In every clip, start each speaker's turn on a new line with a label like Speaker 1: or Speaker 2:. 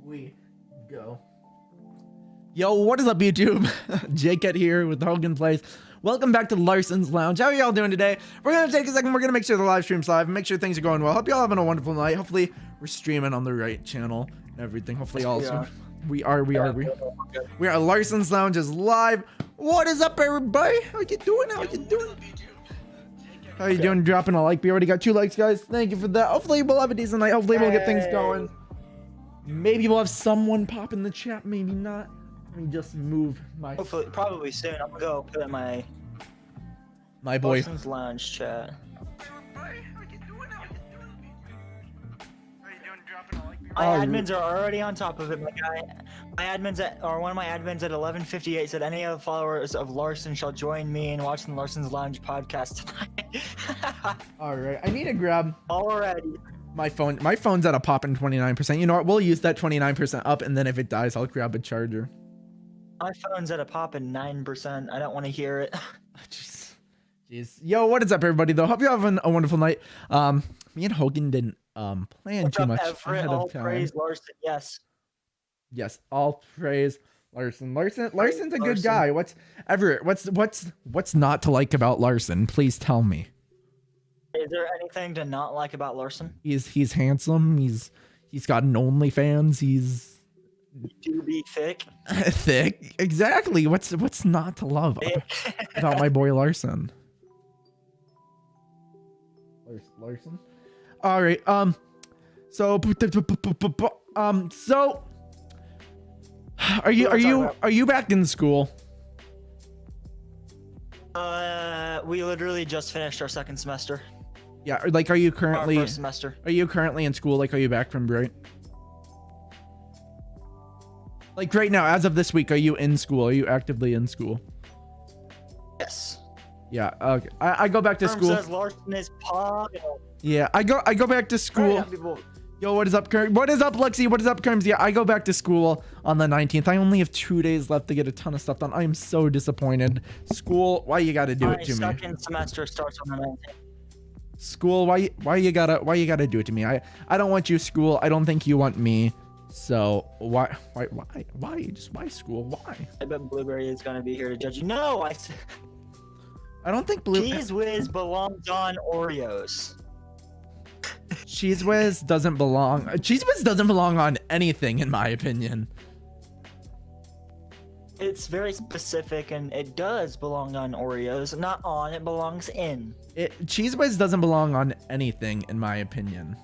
Speaker 1: we go. Yo, what is up, YouTube? Jakeket here with Hogan Playz. Welcome back to Larson's Lounge. How are y'all doing today? We're gonna take a second. We're gonna make sure the live stream's live and make sure things are going well. Hope y'all having a wonderful night. Hopefully, we're streaming on the right channel and everything. Hopefully, also we are. Larson's Lounge is live. What is up, everybody? How you doing? How you doing? Dropping a like. We already got 2 likes, guys. Thank you for that. Hopefully, we'll have a decent night. Hopefully, we'll get things going. Maybe we'll have someone pop in the chat. Maybe not. Let me just move my.
Speaker 2: Hopefully, probably soon. I'm gonna go put in my
Speaker 1: boy.
Speaker 2: Larson's Lounge chat. My admins are already on top of it. My admins one of my admins at 11:58 said any of the followers of Larson shall join me in watching the Larson's Lounge podcast tonight.
Speaker 1: All right, I need to grab
Speaker 2: already.
Speaker 1: My phone. My phone's at a poppin' 29%. You know what? We'll use that 29% up, and then if it dies, I'll grab a charger.
Speaker 2: My phone's at a poppin' 9%. I don't want to hear it.
Speaker 1: Jeez. Yo, what is up, everybody? Though, hope you're having a wonderful night. Me and Hogan didn't plan too much ahead of time.
Speaker 2: Praise Larson.
Speaker 1: Yes, all praise Larson. Larson's a good guy. What's not to like about Larson? Please tell me.
Speaker 2: Is there anything to not like about Larson?
Speaker 1: He's handsome. He's got an OnlyFans. He's
Speaker 2: to be thick.
Speaker 1: Thick, exactly. What's not to love about my boy Larson? Larson. All right. So are you back in school?
Speaker 2: We literally just finished our second semester.
Speaker 1: Yeah, like, are you currently?
Speaker 2: Our first semester.
Speaker 1: Are you currently in school? Like, are you back from break? Like right now, as of this week, are you in school? Are you actively in school?
Speaker 2: Yes.
Speaker 1: Yeah. Okay. I go back to school.
Speaker 2: Says Larson is
Speaker 1: yeah. I go back to school. Yo, what is up, Kerm? What is up, Lexi? What is up, Kerms? Yeah, I go back to school on the 19th. I only have 2 days left to get a ton of stuff done. I am so disappointed. School, why you gotta do it to me?
Speaker 2: My second semester starts on the 19th.
Speaker 1: School, why you gotta do it to me? I don't want you, school. I don't think you want me. So why school? Why?
Speaker 2: I bet Blueberry is gonna be here to judge you. No,
Speaker 1: I don't think
Speaker 2: Cheese Whiz belongs on Oreos.
Speaker 1: Cheese Whiz doesn't belong. Cheese Whiz doesn't belong on anything, in my opinion.
Speaker 2: It's very specific, and it does belong on Oreos. Not on, it belongs in.
Speaker 1: Cheese Whiz doesn't belong on anything, in my opinion.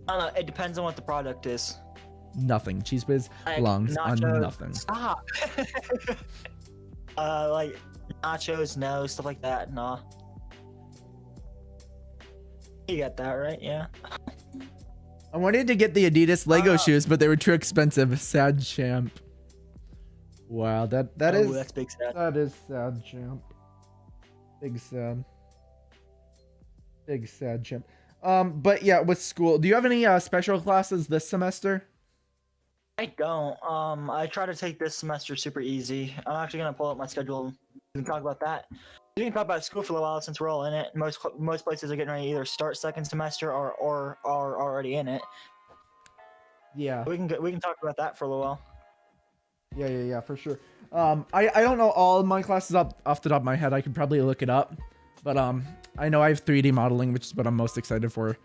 Speaker 2: I don't know. It depends on what the product is.
Speaker 1: Nothing. Cheese Whiz belongs on nothing.
Speaker 2: Stop. Like nachos, no, stuff like that, nah. You got that right, yeah.
Speaker 1: I wanted to get the Adidas Lego shoes, but they were too expensive. Sad champ. Wow, that's
Speaker 2: big sad.
Speaker 1: That is sad champ. Big sad champ. But yeah, with school, do you have any special classes this semester?
Speaker 2: I don't. I try to take this semester super easy. I'm actually gonna pull up my schedule. We can talk about that. We can talk about school for a while since we're all in it. Most places are getting ready to either start second semester or are already in it.
Speaker 1: Yeah.
Speaker 2: We can talk about that for a little while.
Speaker 1: Yeah, for sure. I don't know all of my classes off the top of my head. I could probably look it up, but I know I have 3D modeling, which is what I'm most excited for.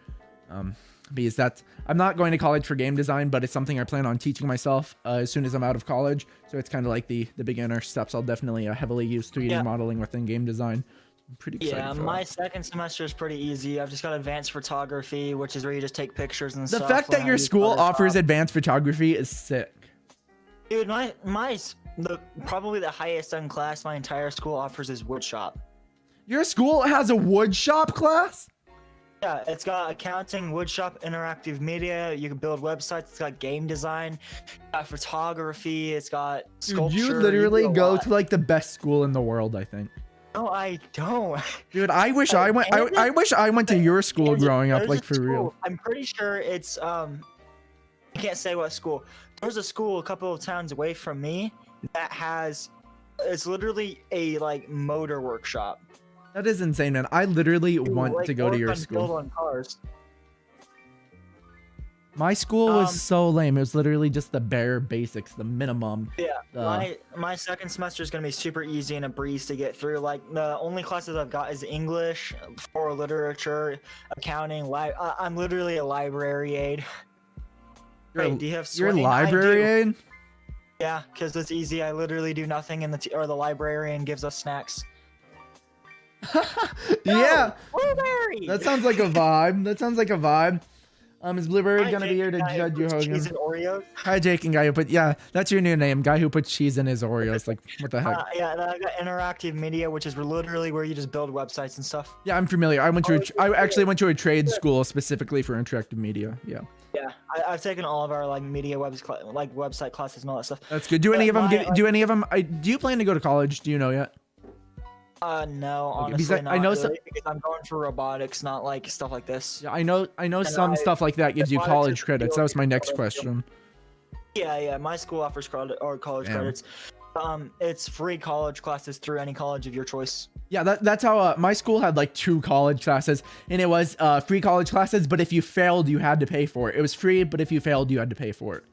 Speaker 1: Because I'm not going to college for game design, but it's something I plan on teaching myself as soon as I'm out of college. So it's kind of like the beginner steps. I'll definitely heavily use 3D modeling within game design. I'm pretty excited. Yeah,
Speaker 2: my second semester is pretty easy. I've just got advanced photography, which is where you just take pictures and stuff.
Speaker 1: The fact that your school offers advanced photography is sick.
Speaker 2: Dude, probably the highest end class my entire school offers is woodshop.
Speaker 1: Your school has a woodshop class?
Speaker 2: Yeah, it's got accounting, woodshop, interactive media. You can build websites. It's got game design, it's got photography. It's got sculpture.
Speaker 1: Dude, you literally go to like the best school in the world, I think.
Speaker 2: No, I don't.
Speaker 1: Dude, I wish I went. I wish I went to your school growing up, like for real.
Speaker 2: I'm pretty sure it's I can't say what school. There's a school a couple of towns away from me that has. It's literally a like motor workshop.
Speaker 1: That is insane, man. I literally want to go to your school.
Speaker 2: On cars.
Speaker 1: My school was so lame. It was literally just the bare basics, the minimum.
Speaker 2: Yeah, my second semester is gonna be super easy and a breeze to get through. Like the only classes I've got is English, for literature, accounting. I'm literally a library aide. Wait, do you have
Speaker 1: You're a
Speaker 2: swimming?
Speaker 1: library aide?
Speaker 2: Yeah, because it's easy. I literally do nothing, and the librarian gives us snacks.
Speaker 1: Yeah,
Speaker 2: blueberry.
Speaker 1: that sounds like a vibe. Is Blueberry gonna be here to judge you, Hogan?
Speaker 2: Cheese and Oreos.
Speaker 1: Hi, Jake and guy who put that's your new name, guy who puts cheese in his Oreos. Like, what the heck?
Speaker 2: Yeah, and I got interactive media, which is literally where you just build websites and stuff.
Speaker 1: Yeah, I'm familiar. I actually went to a trade school specifically for interactive media. Yeah.
Speaker 2: Yeah, I've taken all of our like media website classes and all that stuff.
Speaker 1: That's good. Do any of them? Do you plan to go to college? Do you know yet?
Speaker 2: No, honestly, not
Speaker 1: I know
Speaker 2: really, because I'm going for robotics, not like stuff like this.
Speaker 1: Yeah, I know some stuff like that gives you college credits. That was my next question.
Speaker 2: Yeah, my school offers college credits. It's free college classes through any college of your choice.
Speaker 1: Yeah, that's how my school had like 2 college classes, and it was free college classes, but if you failed, you had to pay for it. It was free, but if you failed, you had to pay for it.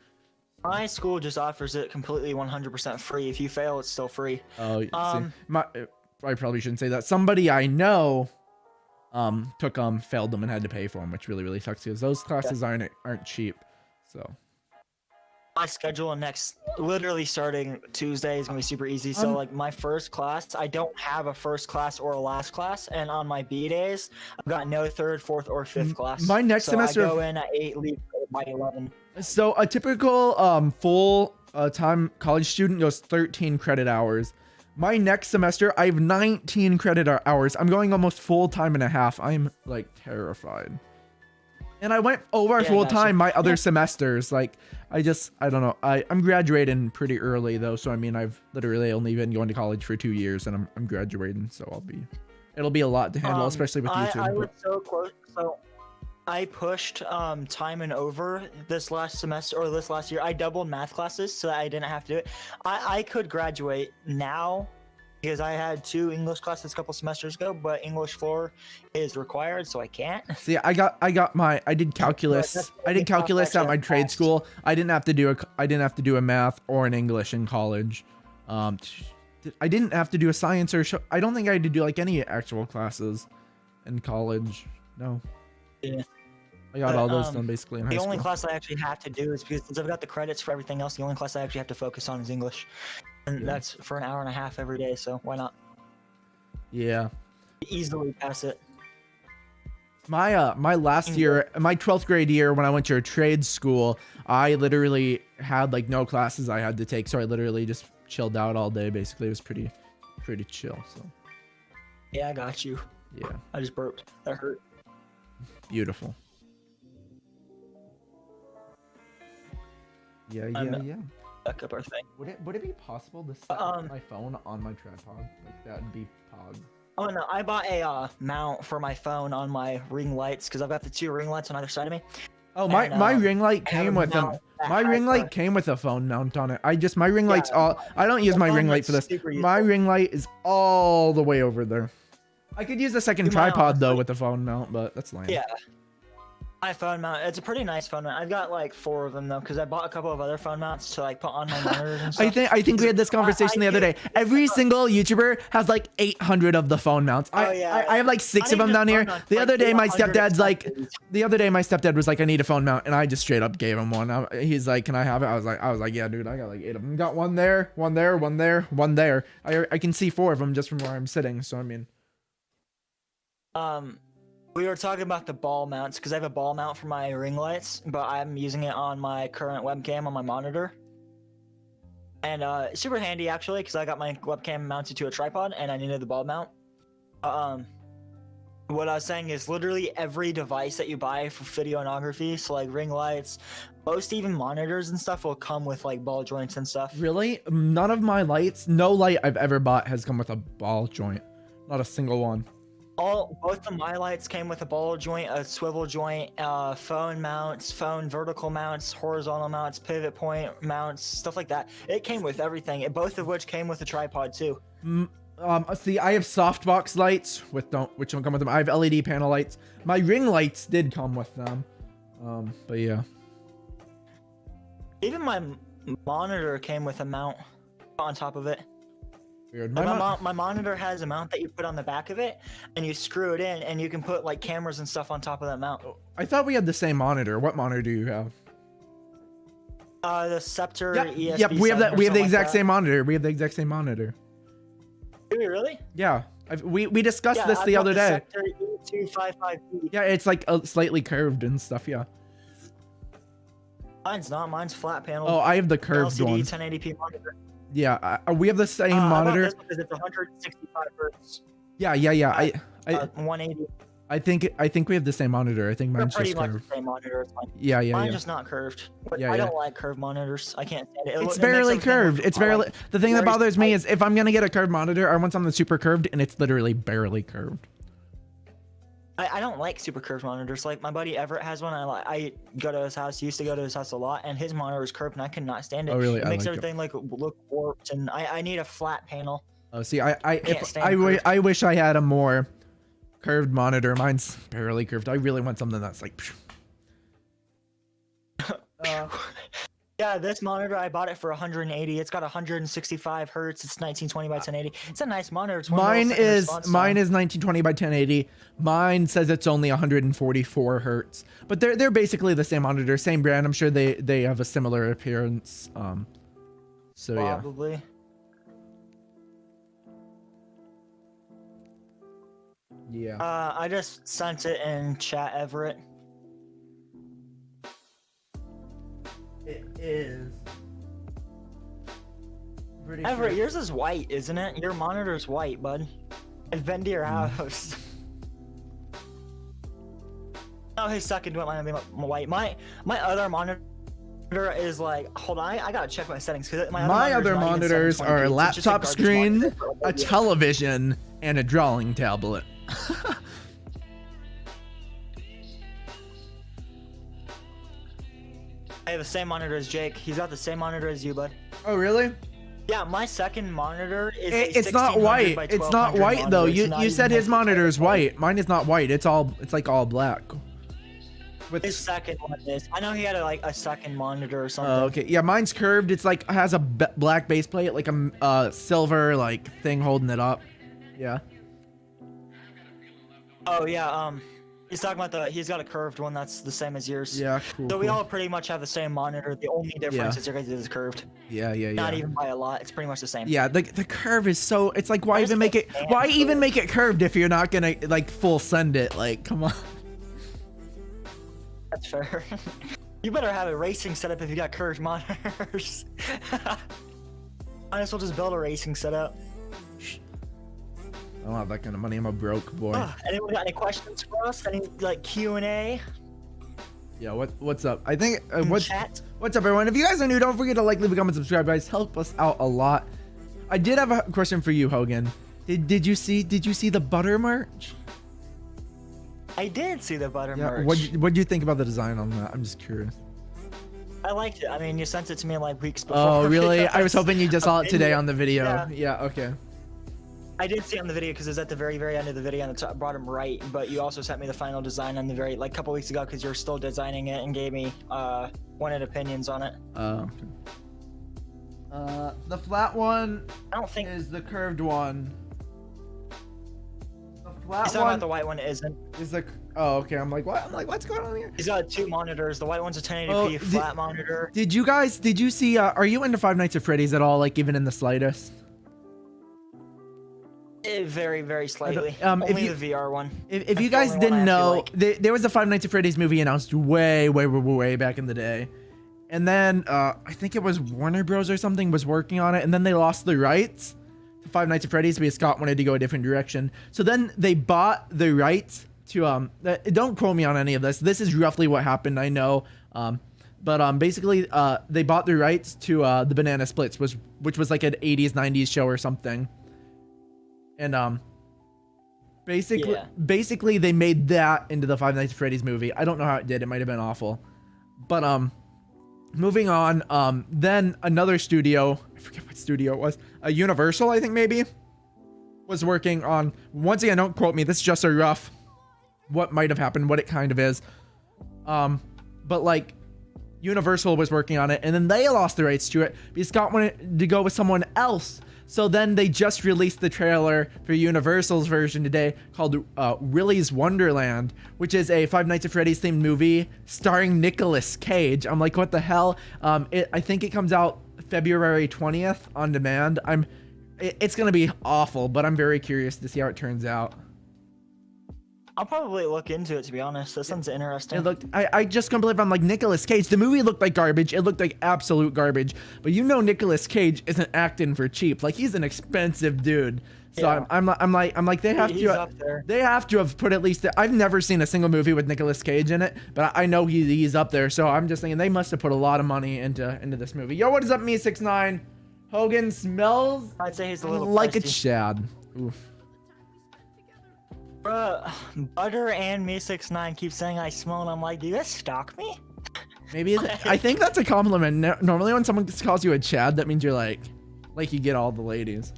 Speaker 2: My school just offers it completely 100% free. If you fail, it's still free.
Speaker 1: Oh, I probably shouldn't say that. Somebody I know took failed them and had to pay for them, which really sucks because those classes aren't cheap. So
Speaker 2: my schedule literally starting Tuesday is gonna be super easy. So like my first class, I don't have a first class or a last class, and on my B days, I've got no third, fourth, or fifth class.
Speaker 1: My next semester,
Speaker 2: I go in at 8, leave by 11.
Speaker 1: So a typical full time college student goes 13 credit hours. My next semester, I have 19 credit hours. I'm going almost full time and a half. I'm like terrified. And I went over full time my other semesters. Like, I don't know. I'm graduating pretty early though. So I mean, I've literally only been going to college for 2 years, and I'm graduating. So it'll be a lot to handle, especially with YouTube.
Speaker 2: I was so close. So I pushed time and over this last semester or this last year. I doubled math classes so that I didn't have to do it. I could graduate now because I had 2 English classes a couple semesters ago, but English 4 is required, so I can't.
Speaker 1: See, I did calculus. I did calculus at my trade school. I didn't have to do a math or an English in college. I didn't have to do a science or I don't think I had to do like any actual classes in college. No.
Speaker 2: Yeah.
Speaker 1: I got all those done basically in high school.
Speaker 2: The only class I actually have to do is because I've got the credits for everything else. The only class I actually have to focus on is English, and that's for an hour and a half every day. So why not?
Speaker 1: Yeah.
Speaker 2: Easily pass it.
Speaker 1: My last year, my 12th grade year, when I went to a trade school, I literally had like no classes I had to take, so I literally just chilled out all day. Basically, it was pretty chill. So.
Speaker 2: Yeah, I got you.
Speaker 1: Yeah.
Speaker 2: I just burped. That hurt.
Speaker 1: Beautiful. Yeah.
Speaker 2: Back up our thing.
Speaker 1: Would it be possible to set my phone on my tripod? Like that would be pog.
Speaker 2: Oh no, I bought a mount for my phone on my ring lights because I've got the 2 ring lights on either side of me.
Speaker 1: Oh, my ring light came with them. My ring light came with a phone mount on it. My ring light's I don't use my ring light for this. My ring light is all the way over there. I could use a second tripod though with the phone mount, but that's lame.
Speaker 2: Yeah. My phone mount, it's a pretty nice phone mount. I've got like 4 of them though, because I bought a couple of other phone mounts to like put on my monitors and stuff.
Speaker 1: I think we had this conversation the other day. Every single YouTuber has like 800 of the phone mounts. I have like 6 of them down here. The other day my stepdad was like, I need a phone mount, and I just straight up gave him one. He's like, can I have it? I was like, yeah, dude, I got like 8 of them. Got one there, one there, one there, one there. I can see 4 of them just from where I'm sitting. So I mean,
Speaker 2: we were talking about the ball mounts because I have a ball mount for my ring lights, but I'm using it on my current webcam on my monitor. And it's super handy actually because I got my webcam mounted to a tripod and I needed the ball mount. What I was saying is literally every device that you buy for videography, so like ring lights, most even monitors and stuff will come with like ball joints and stuff.
Speaker 1: Really? None of my lights, no light I've ever bought has come with a ball joint. Not a single one.
Speaker 2: Both of my lights came with a ball joint, a swivel joint, phone mounts, phone vertical mounts, horizontal mounts, pivot point mounts, stuff like that. It came with everything, both of which came with a tripod too.
Speaker 1: See, I have softbox lights which don't come with them. I have LED panel lights. My ring lights did come with them. But yeah.
Speaker 2: Even my monitor came with a mount on top of it.
Speaker 1: Weird.
Speaker 2: My monitor has a mount that you put on the back of it, and you screw it in, and you can put like cameras and stuff on top of that mount.
Speaker 1: I thought we had the same monitor. What monitor do you have?
Speaker 2: The Scepter ESP.
Speaker 1: Yep, we have that. We have the exact
Speaker 2: like
Speaker 1: same monitor. We have the exact same monitor.
Speaker 2: Do we really?
Speaker 1: Yeah, we discussed this the other day.
Speaker 2: Scepter E255B.
Speaker 1: Yeah, it's like slightly curved and stuff. Yeah.
Speaker 2: Mine's not. Mine's flat panel.
Speaker 1: Oh, I have the curved
Speaker 2: LCD
Speaker 1: one.
Speaker 2: 1080p monitor.
Speaker 1: Yeah, we have the same
Speaker 2: I
Speaker 1: monitor.
Speaker 2: bought this because it's 165 hertz.
Speaker 1: Yeah. I
Speaker 2: 180.
Speaker 1: I think we have the same monitor. I think
Speaker 2: They're
Speaker 1: mine's
Speaker 2: pretty
Speaker 1: just
Speaker 2: much
Speaker 1: curved.
Speaker 2: the same monitor. It's fine.
Speaker 1: Yeah.
Speaker 2: Mine's just not curved. But
Speaker 1: Yeah,
Speaker 2: I
Speaker 1: yeah.
Speaker 2: don't like curved monitors. I can't stand it.
Speaker 1: It's
Speaker 2: makes
Speaker 1: barely
Speaker 2: everything
Speaker 1: curved.
Speaker 2: look
Speaker 1: It's barely.
Speaker 2: like
Speaker 1: The thing that
Speaker 2: very
Speaker 1: bothers me
Speaker 2: tight.
Speaker 1: is if I'm gonna get a curved monitor, I want something super curved, and it's literally barely curved.
Speaker 2: I don't like super curved monitors. Like my buddy Everett has one. I go to his house. Used to go to his house a lot, and his monitor is curved, and I could not stand it.
Speaker 1: Oh, really?
Speaker 2: It
Speaker 1: I
Speaker 2: makes
Speaker 1: like it.
Speaker 2: everything like look warped, and I need a flat panel.
Speaker 1: Oh, see,
Speaker 2: Can't stand curved.
Speaker 1: I wish I had a more curved monitor. Mine's barely curved. I really want something that's like.
Speaker 2: Yeah, this monitor I bought it for 180. It's got 165 hertz. It's 1920 by 1080. It's a nice monitor. It's one of
Speaker 1: Mine
Speaker 2: those second
Speaker 1: is
Speaker 2: response
Speaker 1: mine
Speaker 2: time.
Speaker 1: is 1920 by 1080. Mine says it's only 144 hertz, but they're basically the same monitor, same brand. I'm sure they have a similar appearance. So yeah.
Speaker 2: Probably.
Speaker 1: Yeah.
Speaker 2: I just sent it in chat, Everett.
Speaker 1: It is. Pretty
Speaker 2: Everett,
Speaker 1: sure.
Speaker 2: yours is white, isn't it? Your monitor's white, bud. I've been to your house. Oh, his second one might be white. My other monitor is like, hold on, I gotta check my settings because
Speaker 1: My other monitors are a laptop screen, a television, and a drawing tablet.
Speaker 2: I have the same monitor as Jake. He's got the same monitor as you, bud.
Speaker 1: Oh, really?
Speaker 2: Yeah, my second monitor is a
Speaker 1: It's not
Speaker 2: 1600
Speaker 1: white.
Speaker 2: by
Speaker 1: It's not
Speaker 2: 1200
Speaker 1: white though.
Speaker 2: monitor. It's not
Speaker 1: You said
Speaker 2: even
Speaker 1: his monitor is white. Mine is not white. It's like all black. With
Speaker 2: His second one is. I know he had like a second monitor or something.
Speaker 1: Oh, okay. Yeah, mine's curved. It's like has a black base plate, like a silver like thing holding it up. Yeah.
Speaker 2: Oh yeah, he's talking about he's got a curved one that's the same as yours.
Speaker 1: Yeah. Cool.
Speaker 2: So we
Speaker 1: cool.
Speaker 2: all pretty much have the same monitor. The only difference
Speaker 1: Yeah.
Speaker 2: is your guys is curved.
Speaker 1: Yeah.
Speaker 2: Not even by a lot. It's pretty much the same.
Speaker 1: Yeah, the curve is so. It's like why
Speaker 2: I just
Speaker 1: even make it?
Speaker 2: can't
Speaker 1: Why
Speaker 2: stand
Speaker 1: even
Speaker 2: it.
Speaker 1: make it curved if you're not gonna like full send it? Like, come on.
Speaker 2: That's fair. You better have a racing setup if you got curved monitors. Might as well just build a racing setup.
Speaker 1: I don't have that kind of money. I'm a broke boy.
Speaker 2: Anyone got any questions for us? Any like Q&A?
Speaker 1: Yeah. What's up? I think
Speaker 2: in chat?
Speaker 1: What's up, everyone? If you guys are new, don't forget to like, leave a comment, subscribe, guys. Help us out a lot. I did have a question for you, Hogan. Did you see the butter merch?
Speaker 2: I did see the butter
Speaker 1: Yeah.
Speaker 2: merch.
Speaker 1: What'd you think about the design on that? I'm just curious.
Speaker 2: I liked it. I mean, you sent it to me like weeks before.
Speaker 1: Oh, really? I was
Speaker 2: because
Speaker 1: hoping you just
Speaker 2: a
Speaker 1: saw it today
Speaker 2: video-
Speaker 1: on the video.
Speaker 2: Yeah.
Speaker 1: Yeah. Okay.
Speaker 2: I did see it on the video because it was at the very, very end of the video and the bottom right. But you also sent me the final design on the very like a couple weeks ago because you're still designing it and gave me wanted opinions on it.
Speaker 1: Okay. The flat one
Speaker 2: I don't think
Speaker 1: is the curved one. The flat
Speaker 2: he's talking about
Speaker 1: one
Speaker 2: the white one isn't.
Speaker 1: is the. Oh, okay. I'm like, what? I'm like, what's going on here?
Speaker 2: He's got two monitors. The white one's a 1080p
Speaker 1: Oh,
Speaker 2: flat monitor.
Speaker 1: Did you see? Are you into Five Nights at Freddy's at all? Like even in the slightest?
Speaker 2: Very, very slightly.
Speaker 1: if
Speaker 2: Only
Speaker 1: you-
Speaker 2: the VR one.
Speaker 1: If
Speaker 2: That's
Speaker 1: you
Speaker 2: the
Speaker 1: guys
Speaker 2: only one I
Speaker 1: didn't know,
Speaker 2: actually
Speaker 1: there was a Five Nights at Freddy's movie announced way back in the day, and then I think it was Warner Bros or something was working on it, and then they lost the rights to Five Nights at Freddy's because Scott wanted to go a different direction. So then they bought the rights to don't quote me on any of this. This is roughly what happened. I know. But basically, they bought the rights to the Banana Splits, which was like an 80s, 90s show or something. And basically they made that into the Five Nights at Freddy's movie. I don't know how it did. It might have been awful. But moving on, then another studio, I forget what studio it was, Universal, I think maybe, was working on, once again, don't quote me, this is just a rough what might have happened, what it kind of is. But like Universal was working on it, and then they lost the rights to it because Scott wanted to go with someone else. So then they just released the trailer for Universal's version today called Willy's Wonderland, which is a Five Nights at Freddy's themed movie starring Nicolas Cage. I'm like, what the hell? I think it comes out February 20th on demand. It's gonna be awful, but I'm very curious to see how it turns out.
Speaker 2: I'll probably look into it, to be honest. That sounds interesting.
Speaker 1: It looked, I just can't believe I'm like, Nicolas Cage. The movie looked like garbage. It looked like absolute garbage. But you know Nicolas Cage isn't acting for cheap. Like, he's an expensive dude. So yeah. I'm like they have
Speaker 2: He's up there.
Speaker 1: They have to have put at least, I've never seen a single movie with Nicolas Cage in it, but I know he's up there. So I'm just thinking they must have put a lot of money into this movie. Yo, what is up, me 6ix9ine? Hogan smells
Speaker 2: I'd say he's a little
Speaker 1: like
Speaker 2: feisty.
Speaker 1: a Chad. Oof.
Speaker 2: Bruh, Butter and me 6ix9ine keep saying I smell, and I'm like, do you guys stalk me?
Speaker 1: Maybe I think that's a compliment. Normally when someone calls you a Chad, that means you're like you get all the ladies.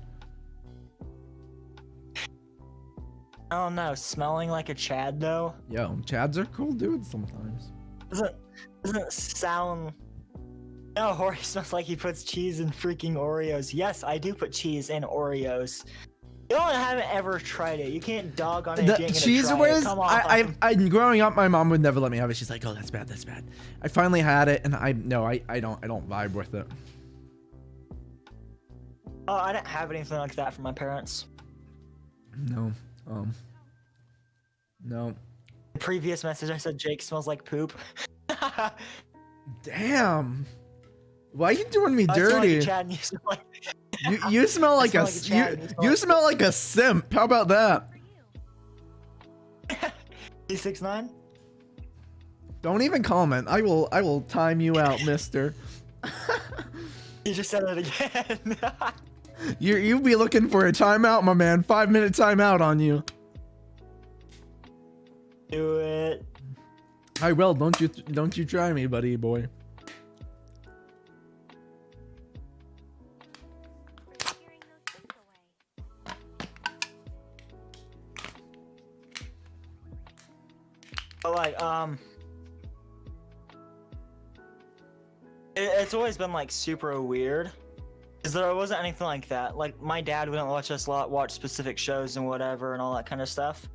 Speaker 2: I don't know, smelling like a Chad though.
Speaker 1: Yo, Chads are cool dudes sometimes.
Speaker 2: Doesn't sound. No, Hori smells like he puts cheese in freaking Oreos. Yes, I do put cheese in Oreos. You haven't ever tried it. You can't dog on it.
Speaker 1: The cheese whiz. I growing up, my mom would never let me have it. She's like, "Oh, that's bad. That's bad." I finally had it, and I don't vibe with it.
Speaker 2: Oh, I didn't have anything like that from my parents.
Speaker 1: No. No.
Speaker 2: The previous message, I said Jake smells like poop.
Speaker 1: Damn. Why are you doing me dirty? You smell like you smell like a simp. How about that?
Speaker 2: D69?
Speaker 1: Don't even comment. I will time you out, mister.
Speaker 2: You just said it again.
Speaker 1: You be looking for a timeout, my man. 5-minute timeout on you.
Speaker 2: Do it.
Speaker 1: I will. Don't you try me, buddy boy.
Speaker 2: But like, it's always been like super weird, because there wasn't anything like that. Like, my dad wouldn't let us watch specific shows and whatever and all that kind of stuff.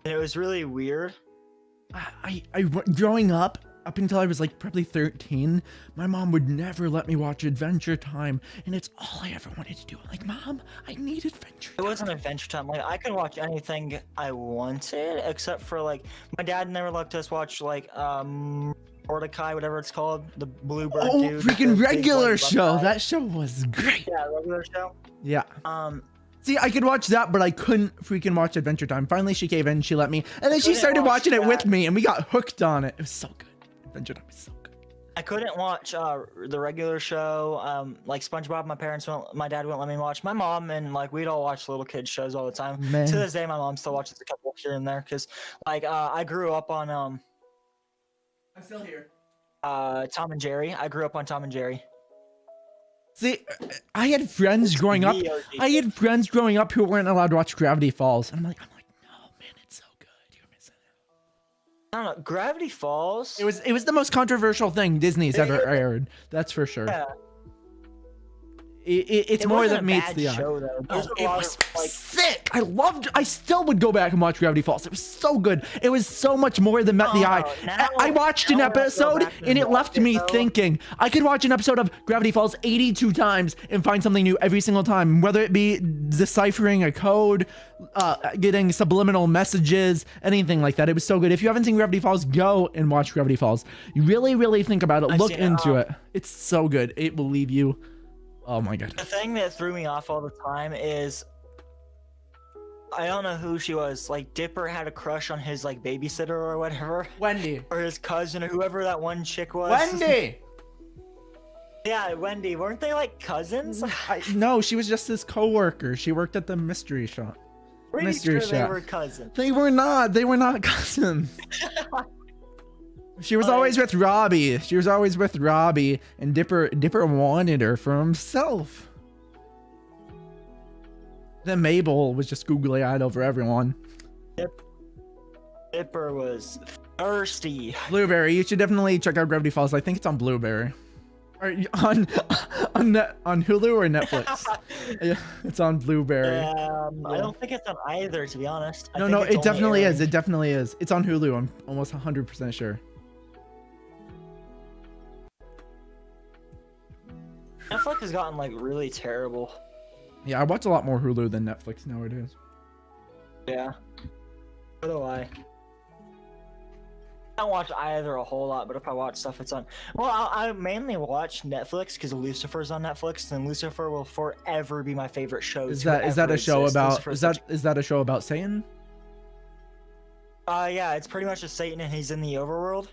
Speaker 2: And it was really weird.
Speaker 1: I growing up until I was like probably 13, my mom would never let me watch Adventure Time, and it's all I ever wanted to do. Like, Mom, I need Adventure Time.
Speaker 2: It wasn't Adventure Time. Like, I could watch anything I wanted, except for like, my dad never let us watch like Mordecai, whatever it's called, the Bluebird dude.
Speaker 1: Oh, freaking Regular Show. That show was great.
Speaker 2: Yeah, Regular Show.
Speaker 1: Yeah. See, I could watch that, but I couldn't freaking watch Adventure Time. Finally, she gave in, she let me, and then she started watching it with me, and we got hooked on it. It was so good. Adventure Time is so good.
Speaker 2: I couldn't watch the Regular Show, like SpongeBob. My dad wouldn't let me watch. My mom and like we'd all watch little kids shows all the time.
Speaker 1: Man.
Speaker 2: To this day, my mom still watches a couple here and there, because like I grew up on
Speaker 1: I'm still here.
Speaker 2: Tom and Jerry. I grew up on Tom and Jerry.
Speaker 1: See, I had friends growing up. I had friends growing up who weren't allowed to watch Gravity Falls, and I'm like, no, man, it's so good. You're missing out.
Speaker 2: I don't know. Gravity Falls.
Speaker 1: It was the most controversial thing Disney's ever aired. That's for sure.
Speaker 2: Yeah.
Speaker 1: It's more than meets the eye. Oh, it was sick. I still would go back and watch Gravity Falls. It was so good. It was so much more than met the eye. I watched an episode and it left me thinking. I could watch an episode of Gravity Falls 82 times and find something new every single time, whether it be deciphering a code, getting subliminal messages, anything like that. It was so good. If you haven't seen Gravity Falls, go and watch Gravity Falls. You really think about it. Look into it. It's so good. It will leave you. Oh my god.
Speaker 2: The thing that threw me off all the time is, I don't know who she was. Like, Dipper had a crush on his like babysitter or whatever.
Speaker 1: Wendy.
Speaker 2: Or his cousin or whoever that one chick was.
Speaker 1: Wendy!
Speaker 2: Yeah, Wendy. Weren't they like cousins?
Speaker 1: No, she was just his co-worker. She worked at the mystery shop.
Speaker 2: Pretty sure they were cousins.
Speaker 1: They were not. They were not cousins. She was always with Robbie. And Dipper wanted her for himself. Then Mabel was just googly-eyed over everyone.
Speaker 2: Dipper was Thirsty.
Speaker 1: Blueberry. You should definitely check out Gravity Falls. I think it's on Blueberry. Or on Hulu or Netflix. Yeah, it's on Blueberry.
Speaker 2: I don't think it's on either, to be honest.
Speaker 1: No, it definitely is. It definitely is. It's on Hulu. I'm almost 100% sure.
Speaker 2: Netflix has gotten like really terrible.
Speaker 1: Yeah, I watch a lot more Hulu than Netflix nowadays.
Speaker 2: Yeah. So do I. I don't watch either a whole lot, but if I watch stuff, it's on. Well, I mainly watch Netflix because Lucifer's on Netflix, and Lucifer will forever be my favorite show.
Speaker 1: Is that a show about? Is that a show about Satan?
Speaker 2: Yeah, it's pretty much just Satan, and he's in the overworld.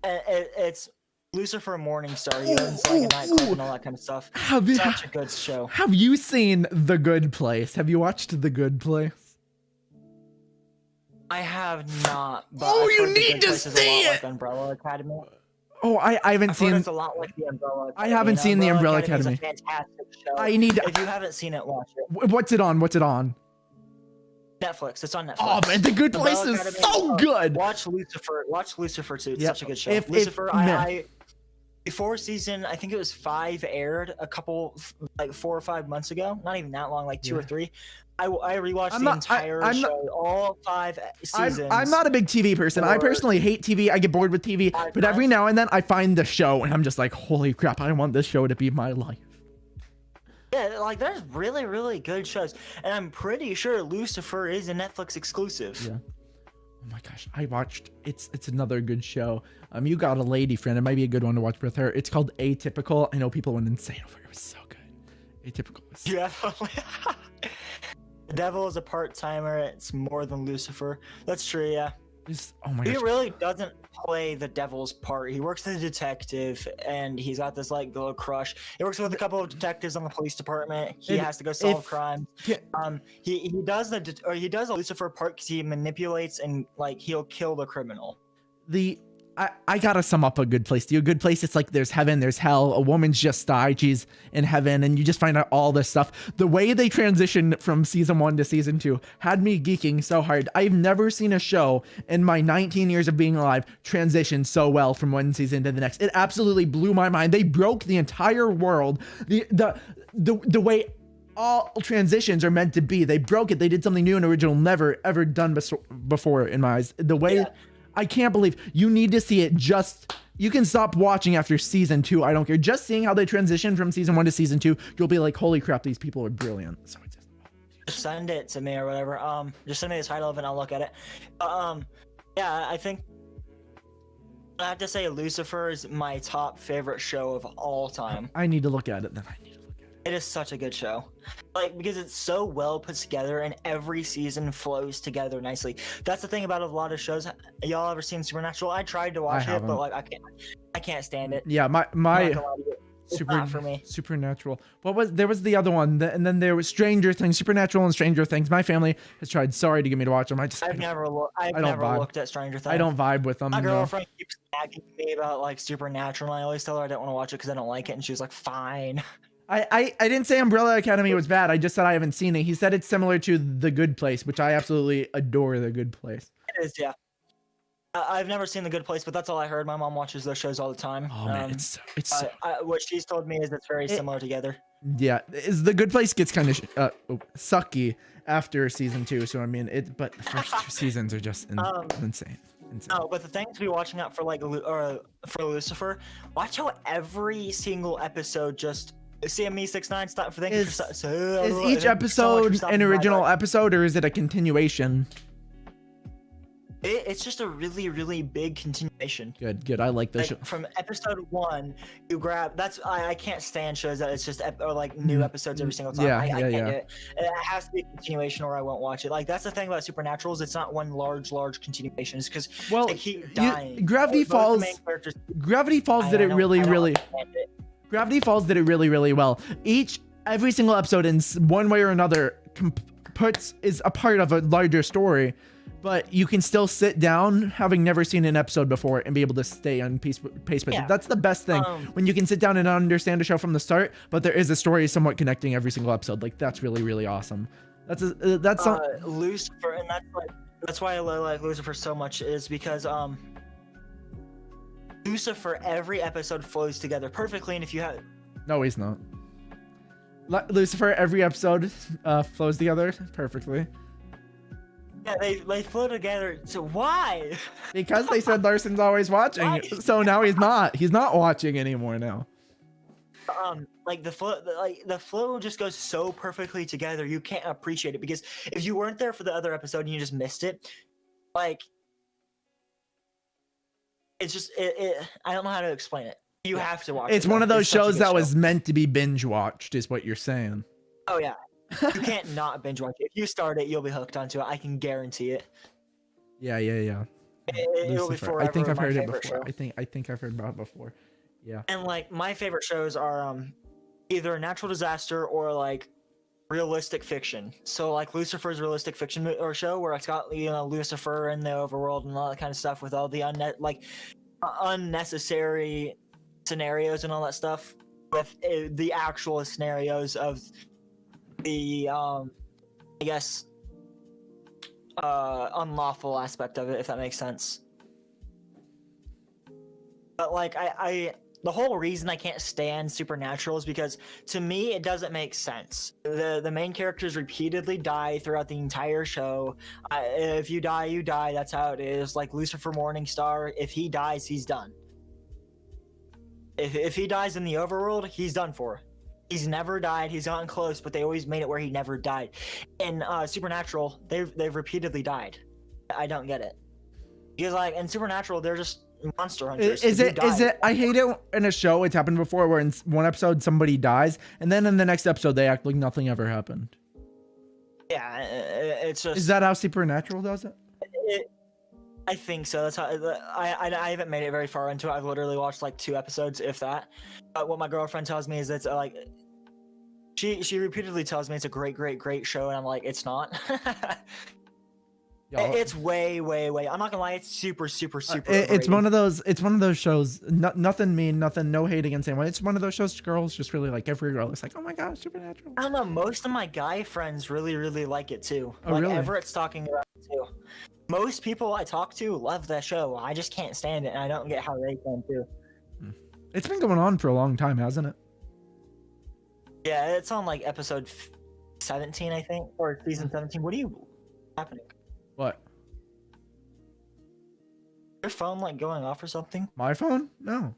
Speaker 2: It's Lucifer Morningstar. He owns like a nightclub and all that kind of stuff. Such a good show.
Speaker 1: Have you seen The Good Place? Have you watched The Good Place?
Speaker 2: I have not. But
Speaker 1: You need to see it.
Speaker 2: Like Umbrella Academy.
Speaker 1: Oh, I haven't seen.
Speaker 2: It's a lot like the Umbrella Academy.
Speaker 1: I haven't seen the Umbrella Academy.
Speaker 2: It's a fantastic show.
Speaker 1: If
Speaker 2: you haven't seen it, watch it.
Speaker 1: What's it on?
Speaker 2: Netflix. It's on Netflix.
Speaker 1: Oh man, The Good Place is so good.
Speaker 2: Watch Lucifer. Watch Lucifer too. It's such a good show.
Speaker 1: Lucifer.
Speaker 2: Before season, I think it was 5 aired a couple, like 4 or 5 months ago. Not even that long, like 2 or 3. I rewatched the entire show, all 5 seasons.
Speaker 1: I'm not a big TV person. I personally hate TV. I get bored with TV. But every now and then I find the show and I'm just like, holy crap, I want this show to be my life.
Speaker 2: Yeah, like there's really, really good shows. And I'm pretty sure Lucifer is a Netflix exclusive.
Speaker 1: Yeah. Oh my gosh, I watched it's another good show. You got a lady friend. It might be a good one to watch with her. It's called Atypical. I know people went insane over it. It was so good. Atypical.
Speaker 2: Yeah. The devil is a part-timer. It's more than Lucifer. That's true, yeah.
Speaker 1: Oh my gosh.
Speaker 2: He really doesn't play the devil's part. He works as a detective, and he's got this like girl crush. He works with a couple of detectives on the police department. He has to go solve crimes. He does the Lucifer part because he manipulates and like he'll kill the criminal.
Speaker 1: I gotta sum up A Good Place. A Good Place, it's like there's heaven, there's hell. A woman's just died, she's in heaven, and you just find out all this stuff. The way they transitioned from season 1 to season 2 had me geeking so hard. I've never seen a show in my 19 years of being alive transition so well from one season to the next. It absolutely blew my mind. They broke the entire world. The way all transitions are meant to be. They broke it. They did something new and original, never ever done before in my eyes. The way I can't believe you need to see it. You can stop watching after season 2. I don't care. Just seeing how they transition from season 1 to season 2, you'll be like, holy crap, these people are brilliant. So
Speaker 2: just send it to me or whatever. Just send me the title of it and I'll look at it. Yeah, I think I have to say Lucifer is my top favorite show of all time.
Speaker 1: I need to look at it then.
Speaker 2: It is such a good show, like because it's so well put together and every season flows together nicely. That's the thing about a lot of shows. Y'all ever seen Supernatural? I tried to watch it, but like I can't stand it.
Speaker 1: Yeah, my
Speaker 2: not for me.
Speaker 1: Supernatural. There was the other one, and then there was Stranger Things, Supernatural and Stranger Things. My family has tried sorry to get me to watch them.
Speaker 2: I've never looked at Stranger Things.
Speaker 1: I don't vibe with them.
Speaker 2: My girlfriend keeps nagging me about like Supernatural, and I always tell her I don't want to watch it because I don't like it, and she was like, fine.
Speaker 1: I didn't say Umbrella Academy was bad. I just said I haven't seen it. He said it's similar to The Good Place, which I absolutely adore. The Good Place.
Speaker 2: It is, yeah. I've never seen The Good Place, but that's all I heard. My mom watches those shows all the time.
Speaker 1: Oh man, it's
Speaker 2: what she's told me is it's very similar together.
Speaker 1: Yeah, The Good Place gets kind of sucky after season 2. So I mean, but the first 2 seasons are just insane.
Speaker 2: No, but the thing to be watching out for, like, for Lucifer, watch how every single episode just. CME69, stop for thinking.
Speaker 1: Is each episode an original episode, or is it a continuation?
Speaker 2: It's just a really, really big continuation.
Speaker 1: Good. I like this show.
Speaker 2: From episode 1, you grab. I can't stand shows that it's just new episodes every single time. I can't do it. It has to be a continuation, or I won't watch it. Like that's the thing about Supernaturals. It's not one large continuation. It's because they keep dying.
Speaker 1: Gravity Falls did it really. Gravity Falls did it really, really well. Every single episode in one way or another is a part of a larger story, but you can still sit down having never seen an episode before and be able to stay on pace with it. That's the best thing, when you can sit down and understand a show from the start, but there is a story somewhat connecting every single episode. Like that's really, really awesome.
Speaker 2: Lucifer, and that's why I like Lucifer so much, is because Lucifer, every episode flows together perfectly, and if you have
Speaker 1: No, he's not. Lucifer, every episode flows together perfectly.
Speaker 2: yeah, they flow together. So why?
Speaker 1: Because they said Larson's always watching.
Speaker 2: Why?
Speaker 1: So now he's not. He's not watching anymore now.
Speaker 2: Like the flow just goes so perfectly together. You can't appreciate it because if you weren't there for the other episode and you just missed it, like it's just I don't know how to explain it. You have to watch it.
Speaker 1: It's one of those
Speaker 2: It's such a
Speaker 1: shows
Speaker 2: good
Speaker 1: that
Speaker 2: show.
Speaker 1: was meant to be binge watched, is what you're saying.
Speaker 2: Oh yeah, you can't not binge watch it. If you start it, you'll be hooked onto it. I can guarantee it.
Speaker 1: Yeah.
Speaker 2: It'll be
Speaker 1: Lucifer.
Speaker 2: forever
Speaker 1: I think I've
Speaker 2: my
Speaker 1: heard it
Speaker 2: favorite
Speaker 1: before.
Speaker 2: show.
Speaker 1: I think I've heard about it before. Yeah.
Speaker 2: And like my favorite shows are either a natural disaster or like realistic fiction. So like Lucifer's realistic fiction or show where it's got Lucifer and the overworld and all that kind of stuff with all the unnecessary scenarios and all that stuff with the actual scenarios of the I guess unlawful aspect of it, if that makes sense. But like I the whole reason I can't stand Supernatural is because to me it doesn't make sense. The main characters repeatedly die throughout the entire show. If you die, you die. That's how it is. Like Lucifer Morningstar, if he dies, he's done. If he dies in the overworld, he's done for. He's never died. He's gotten close, but they always made it where he never died. In Supernatural, they've repeatedly died. I don't get it. Because like in Supernatural, they're just monster hunters.
Speaker 1: Is it? I hate it in a show. It's happened before, where in one episode somebody dies, and then in the next episode they act like nothing ever happened.
Speaker 2: Yeah, it's just.
Speaker 1: Is that how Supernatural does it?
Speaker 2: I think so. That's how. I haven't made it very far into it. I've literally watched like 2 episodes, if that. But what my girlfriend tells me is it's like. She repeatedly tells me it's a great show, and I'm like, it's not. It's way. I'm not gonna lie, it's super.
Speaker 1: It's one of those. It's one of those shows. Nothing mean, nothing. No hate against anyone. It's one of those shows girls just really like. Every girl is like, oh my gosh, Supernatural.
Speaker 2: I don't know. Most of my guy friends really like it too.
Speaker 1: Oh,
Speaker 2: like
Speaker 1: really?
Speaker 2: Everett's talking about it too. Most people I talk to love that show. I just can't stand it, and I don't get how they can too.
Speaker 1: It's been going on for a long time, hasn't it?
Speaker 2: Yeah, it's on like episode 17, I think, or season 17. What are you happening?
Speaker 1: What?
Speaker 2: Your phone like going off or something?
Speaker 1: My phone? No.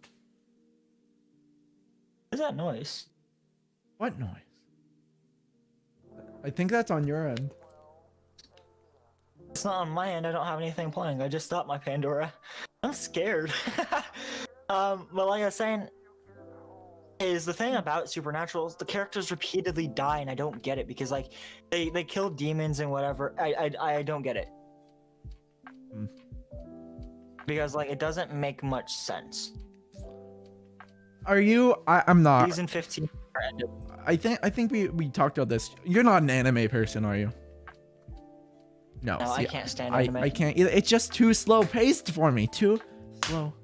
Speaker 2: What is that noise?
Speaker 1: What noise? I think that's on your end.
Speaker 2: It's not on my end. I don't have anything playing. I just stopped my Pandora. I'm scared. But like I was saying, is the thing about Supernatural is the characters repeatedly die, and I don't get it because like they kill demons and whatever. I don't get it. Because like it doesn't make much sense.
Speaker 1: Are you? I'm not.
Speaker 2: Season 15 ended.
Speaker 1: I think we talked about this. You're not an anime person, are you? No,
Speaker 2: No,
Speaker 1: see,
Speaker 2: I can't stand anime.
Speaker 1: I can't either. It's just too slow paced for me. Too slow.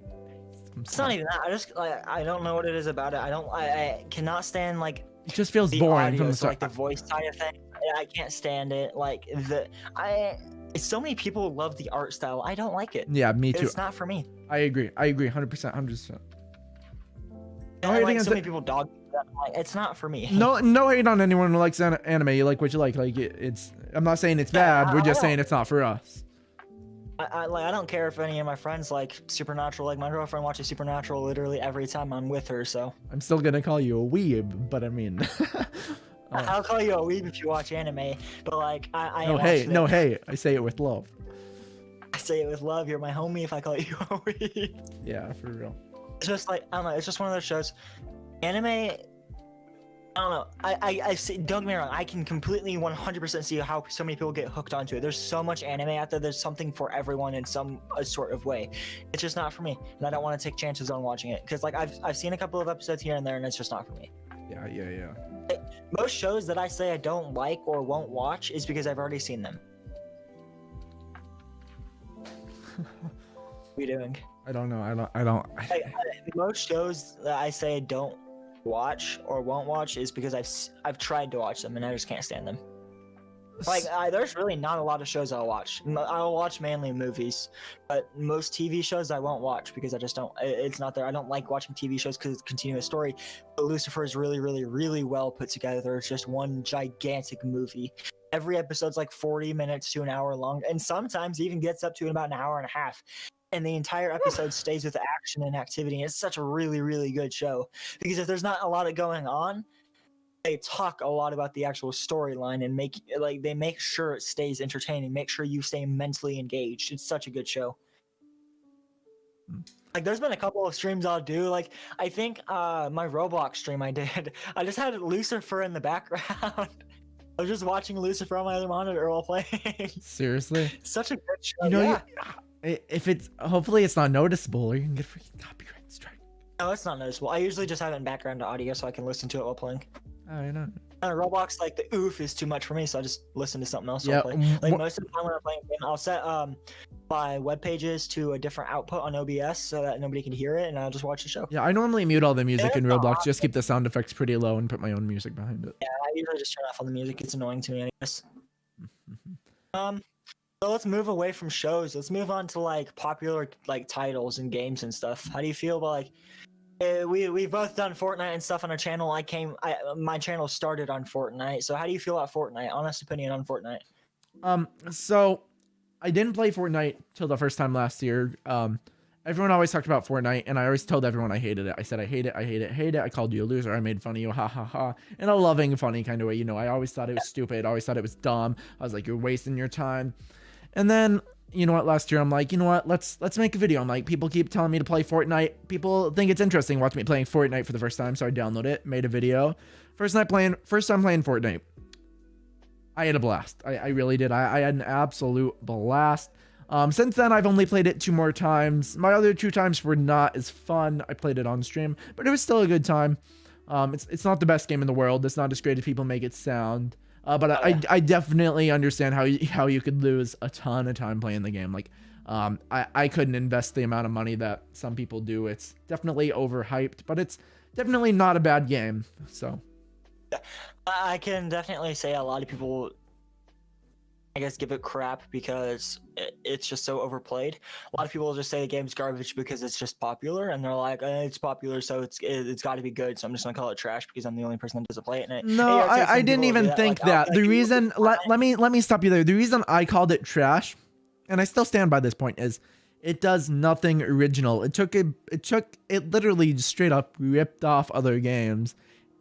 Speaker 2: It's not even that. I just like I don't know what it is about it. I cannot stand like
Speaker 1: It just feels
Speaker 2: the
Speaker 1: boring
Speaker 2: audio,
Speaker 1: from the
Speaker 2: so,
Speaker 1: start.
Speaker 2: like the voice side of things. I can't stand it. Like so many people love the art style. I don't like it.
Speaker 1: Yeah, me too.
Speaker 2: It's not for me.
Speaker 1: I agree. 100%.
Speaker 2: And, like, so many people dog that. Like, it's not for me.
Speaker 1: No hate on anyone who likes anime. You like what you like. Like it's. I'm not saying it's
Speaker 2: Yeah,
Speaker 1: bad. We're just
Speaker 2: I
Speaker 1: saying it's not for us.
Speaker 2: I don't care if any of my friends like Supernatural. Like my girlfriend watches Supernatural literally every time I'm with her. So
Speaker 1: I'm still gonna call you a weeb, but I mean.
Speaker 2: I'll call you a weeb if you watch anime. But like
Speaker 1: No hey. I say it with love.
Speaker 2: I say it with love. You're my homie if I call you a weeb.
Speaker 1: Yeah, for real.
Speaker 2: It's just like I don't know. It's just one of those shows. Anime. I don't know. I see, don't get me wrong. I can completely 100% see how so many people get hooked onto it. There's so much anime out there. There's something for everyone in some sort of way. It's just not for me, and I don't want to take chances on watching it because like I've seen a couple of episodes here and there, and it's just not for me.
Speaker 1: Yeah.
Speaker 2: Most shows that I say I don't like or won't watch is because I've already seen them. What are you doing?
Speaker 1: I don't know. I don't.
Speaker 2: Most shows that I say I don't watch or won't watch is because I've tried to watch them and I just can't stand them. Like, there's really not a lot of shows I'll watch. I'll watch mainly movies, but most TV shows I won't watch because I just don't. It's not there. I don't like watching TV shows because it's a continuous story. But Lucifer is really, really, really well put together. It's just one gigantic movie. Every episode's like 40 minutes to an hour long, and sometimes even gets up to about an hour and a half. And the entire episode stays with action and activity. It's such a really, really good show because if there's not a lot of going on, they talk a lot about the actual storyline and they make sure it stays entertaining, make sure you stay mentally engaged. It's such a good show. Like, there's been a couple of streams I'll do. Like, I think my Roblox stream I did, I just had Lucifer in the background. I was just watching Lucifer on my other monitor while playing.
Speaker 1: Seriously?
Speaker 2: Such a good show.
Speaker 1: You know,
Speaker 2: yeah.
Speaker 1: if it's hopefully it's not noticeable, or you can get freaking copyright strike.
Speaker 2: No, it's not noticeable. I usually just have it in background audio so I can listen to it while playing.
Speaker 1: I know.
Speaker 2: Roblox, like, the oof is too much for me, so I just listen to something else.
Speaker 1: Yeah.
Speaker 2: While I play. Like, most of the time when I'm playing a game, I'll set my web pages to a different output on OBS so that nobody can hear it, and I'll just watch the show.
Speaker 1: Yeah, I normally mute all the music in Roblox, just keep the sound effects pretty low and put my own music behind it.
Speaker 2: Yeah, I usually just turn off all the music. It's annoying to me anyways. So let's move away from shows. Let's move on to like popular like titles and games and stuff. How do you feel about like we've both done Fortnite and stuff on our channel. My channel started on Fortnite. So how do you feel about Fortnite? Honest opinion on Fortnite.
Speaker 1: So I didn't play Fortnite till the first time last year. Everyone always talked about Fortnite, and I always told everyone I hated it. I said I hate it, I hate it, hate it. I called you a loser. I made fun of you, ha ha ha, in a loving, funny kind of way. You know, I always thought it was stupid. I always thought it was dumb. I was like, you're wasting your time. And then, you know what, last year I'm like, you know what, let's make a video. I'm like, people keep telling me to play Fortnite. People think it's interesting watch me playing Fortnite for the first time, so I downloaded it, made a video. First time playing Fortnite. I had a blast. I really did. I had an absolute blast. Since then, I've only played it 2 more times. My other 2 times were not as fun. I played it on stream, but it was still a good time. It's not the best game in the world. It's not as great as people make it sound. But I definitely understand how you could lose a ton of time playing the game. Like, I couldn't invest the amount of money that some people do. It's definitely overhyped, but it's definitely not a bad game. So,
Speaker 2: I can definitely say a lot of people, I guess, give it crap because it's just so overplayed. A lot of people just say the game's garbage because it's just popular, and they're like, it's popular, so it's got to be good. So I'm just gonna call it trash because I'm the only person that doesn't play it. And
Speaker 1: no, I didn't even think that. The reason, let me stop you there. The reason I called it trash, and I still stand by this point, is it does nothing original. It literally just straight up ripped off other games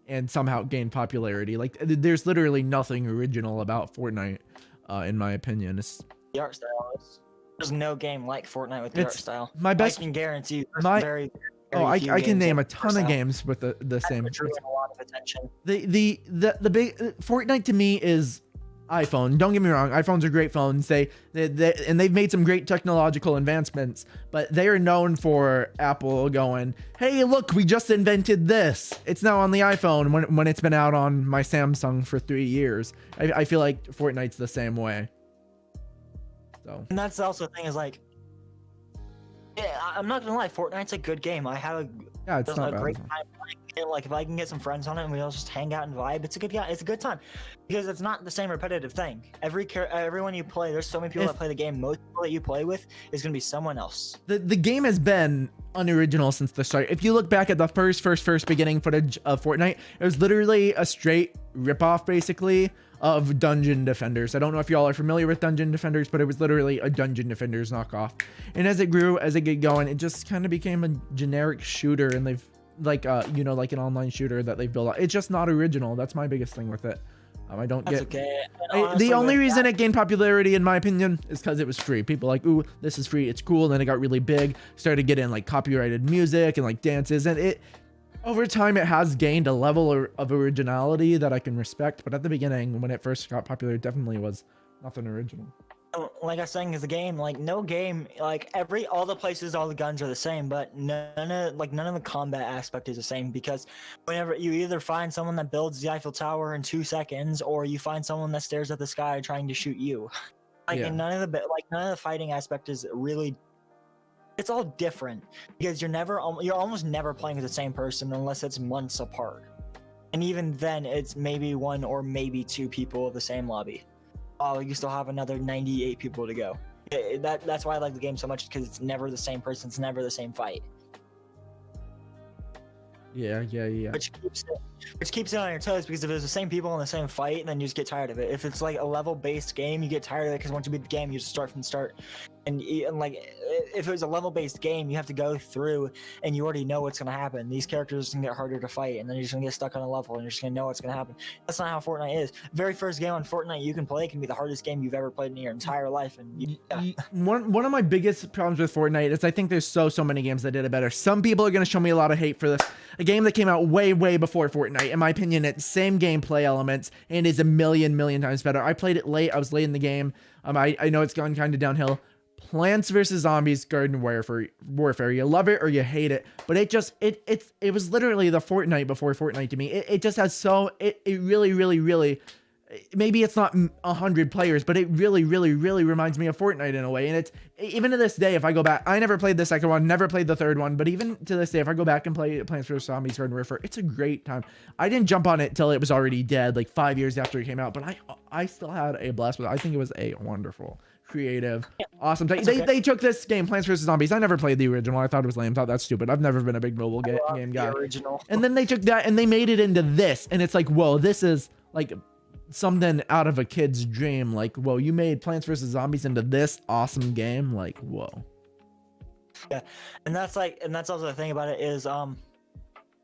Speaker 1: and somehow gained popularity. Like, there's literally nothing original about Fortnite. In my opinion, it's
Speaker 2: the art style. There's no game like Fortnite with the art style.
Speaker 1: My best,
Speaker 2: I can guarantee you.
Speaker 1: I can name a ton of games with the same.
Speaker 2: That's a lot of attention.
Speaker 1: The big Fortnite to me is iPhone. Don't get me wrong, iPhones are great phones. They've made some great technological advancements, but they are known for Apple going, hey, look, we just invented this. It's now on the iPhone when it's been out on my Samsung for 3 years. I feel like Fortnite's the same way. So.
Speaker 2: And that's also the thing is like, yeah, I'm not gonna lie, Fortnite's a good game. I have a great time playing it. Like, if I can get some friends on it and we all just hang out and vibe, it's a good time because it's not the same repetitive thing. Everyone you play, there's so many people that play the game. Most people that you play with is gonna be someone else.
Speaker 1: The game has been unoriginal since the start. If you look back at the first beginning footage of Fortnite, it was literally a straight ripoff, basically, of Dungeon Defenders. I don't know if y'all are familiar with Dungeon Defenders, but it was literally a Dungeon Defenders knockoff. And as it grew, as it get going, it just kind of became a generic shooter, and they've like an online shooter that they've built out. It's just not original. That's my biggest thing with it. I don't
Speaker 2: That's
Speaker 1: get.
Speaker 2: Okay.
Speaker 1: Honestly, the only reason it gained popularity, in my opinion, is because it was free. People like, ooh, this is free, it's cool. And then it got really big, started getting like copyrighted music and like dances, and it. Over time, it has gained a level of originality that I can respect, but at the beginning, when it first got popular, it definitely was nothing original.
Speaker 2: Like I was saying, is a game, like no game, like all the places, all the guns are the same, but none of the combat aspect is the same, because whenever you either find someone that builds the Eiffel Tower in 2 seconds, or you find someone that stares at the sky trying to shoot you. And none of the fighting aspect is really. It's all different because you're almost never playing with the same person unless it's months apart, and even then it's maybe 1 or maybe 2 people of the same lobby. oh, you still have another 98 people to go. That's why I like the game so much, because it's never the same person, it's never the same fight.
Speaker 1: Yeah.
Speaker 2: Which keeps it on your toes, because if it's the same people in the same fight, then you just get tired of it. If it's like a level-based game, you get tired of it, because once you beat the game, you just start from the start. And like, if it was a level-based game, you have to go through, and you already know what's gonna happen. These characters are gonna get harder to fight, and then you're just gonna get stuck on a level, and you're just gonna know what's gonna happen. That's not how Fortnite is. Very first game on Fortnite you can play can be the hardest game you've ever played in your entire life. And
Speaker 1: one of my biggest problems with Fortnite is I think there's so many games that did it better. Some people are gonna show me a lot of hate for this. A game that came out way before Fortnite, in my opinion, it's same gameplay elements and is a million times better. I played it late. I was late in the game. I know it's gone kind of downhill. Plants vs Zombies Garden Warfare. You love it or you hate it, but it was literally the Fortnite before Fortnite to me. It just has it really, maybe it's not 100 players, but it really reminds me of Fortnite in a way. And it's, even to this day, if I go back, I never played the second one, never played the third one, but even to this day, if I go back and play Plants vs Zombies Garden Warfare, it's a great time. I didn't jump on it till it was already dead, like 5 years after it came out, but I still had a blast with it. I think it was a wonderful, creative, awesome thing. They took this game, Plants vs Zombies. I never played the original. I thought it was lame. I thought that's stupid. I've never been a big mobile game guy. And then they took that and they made it into this, and it's like, whoa, this is like something out of a kid's dream. Like, whoa, you made Plants vs Zombies into this awesome game. Like, whoa.
Speaker 2: Yeah, and that's also the thing about it is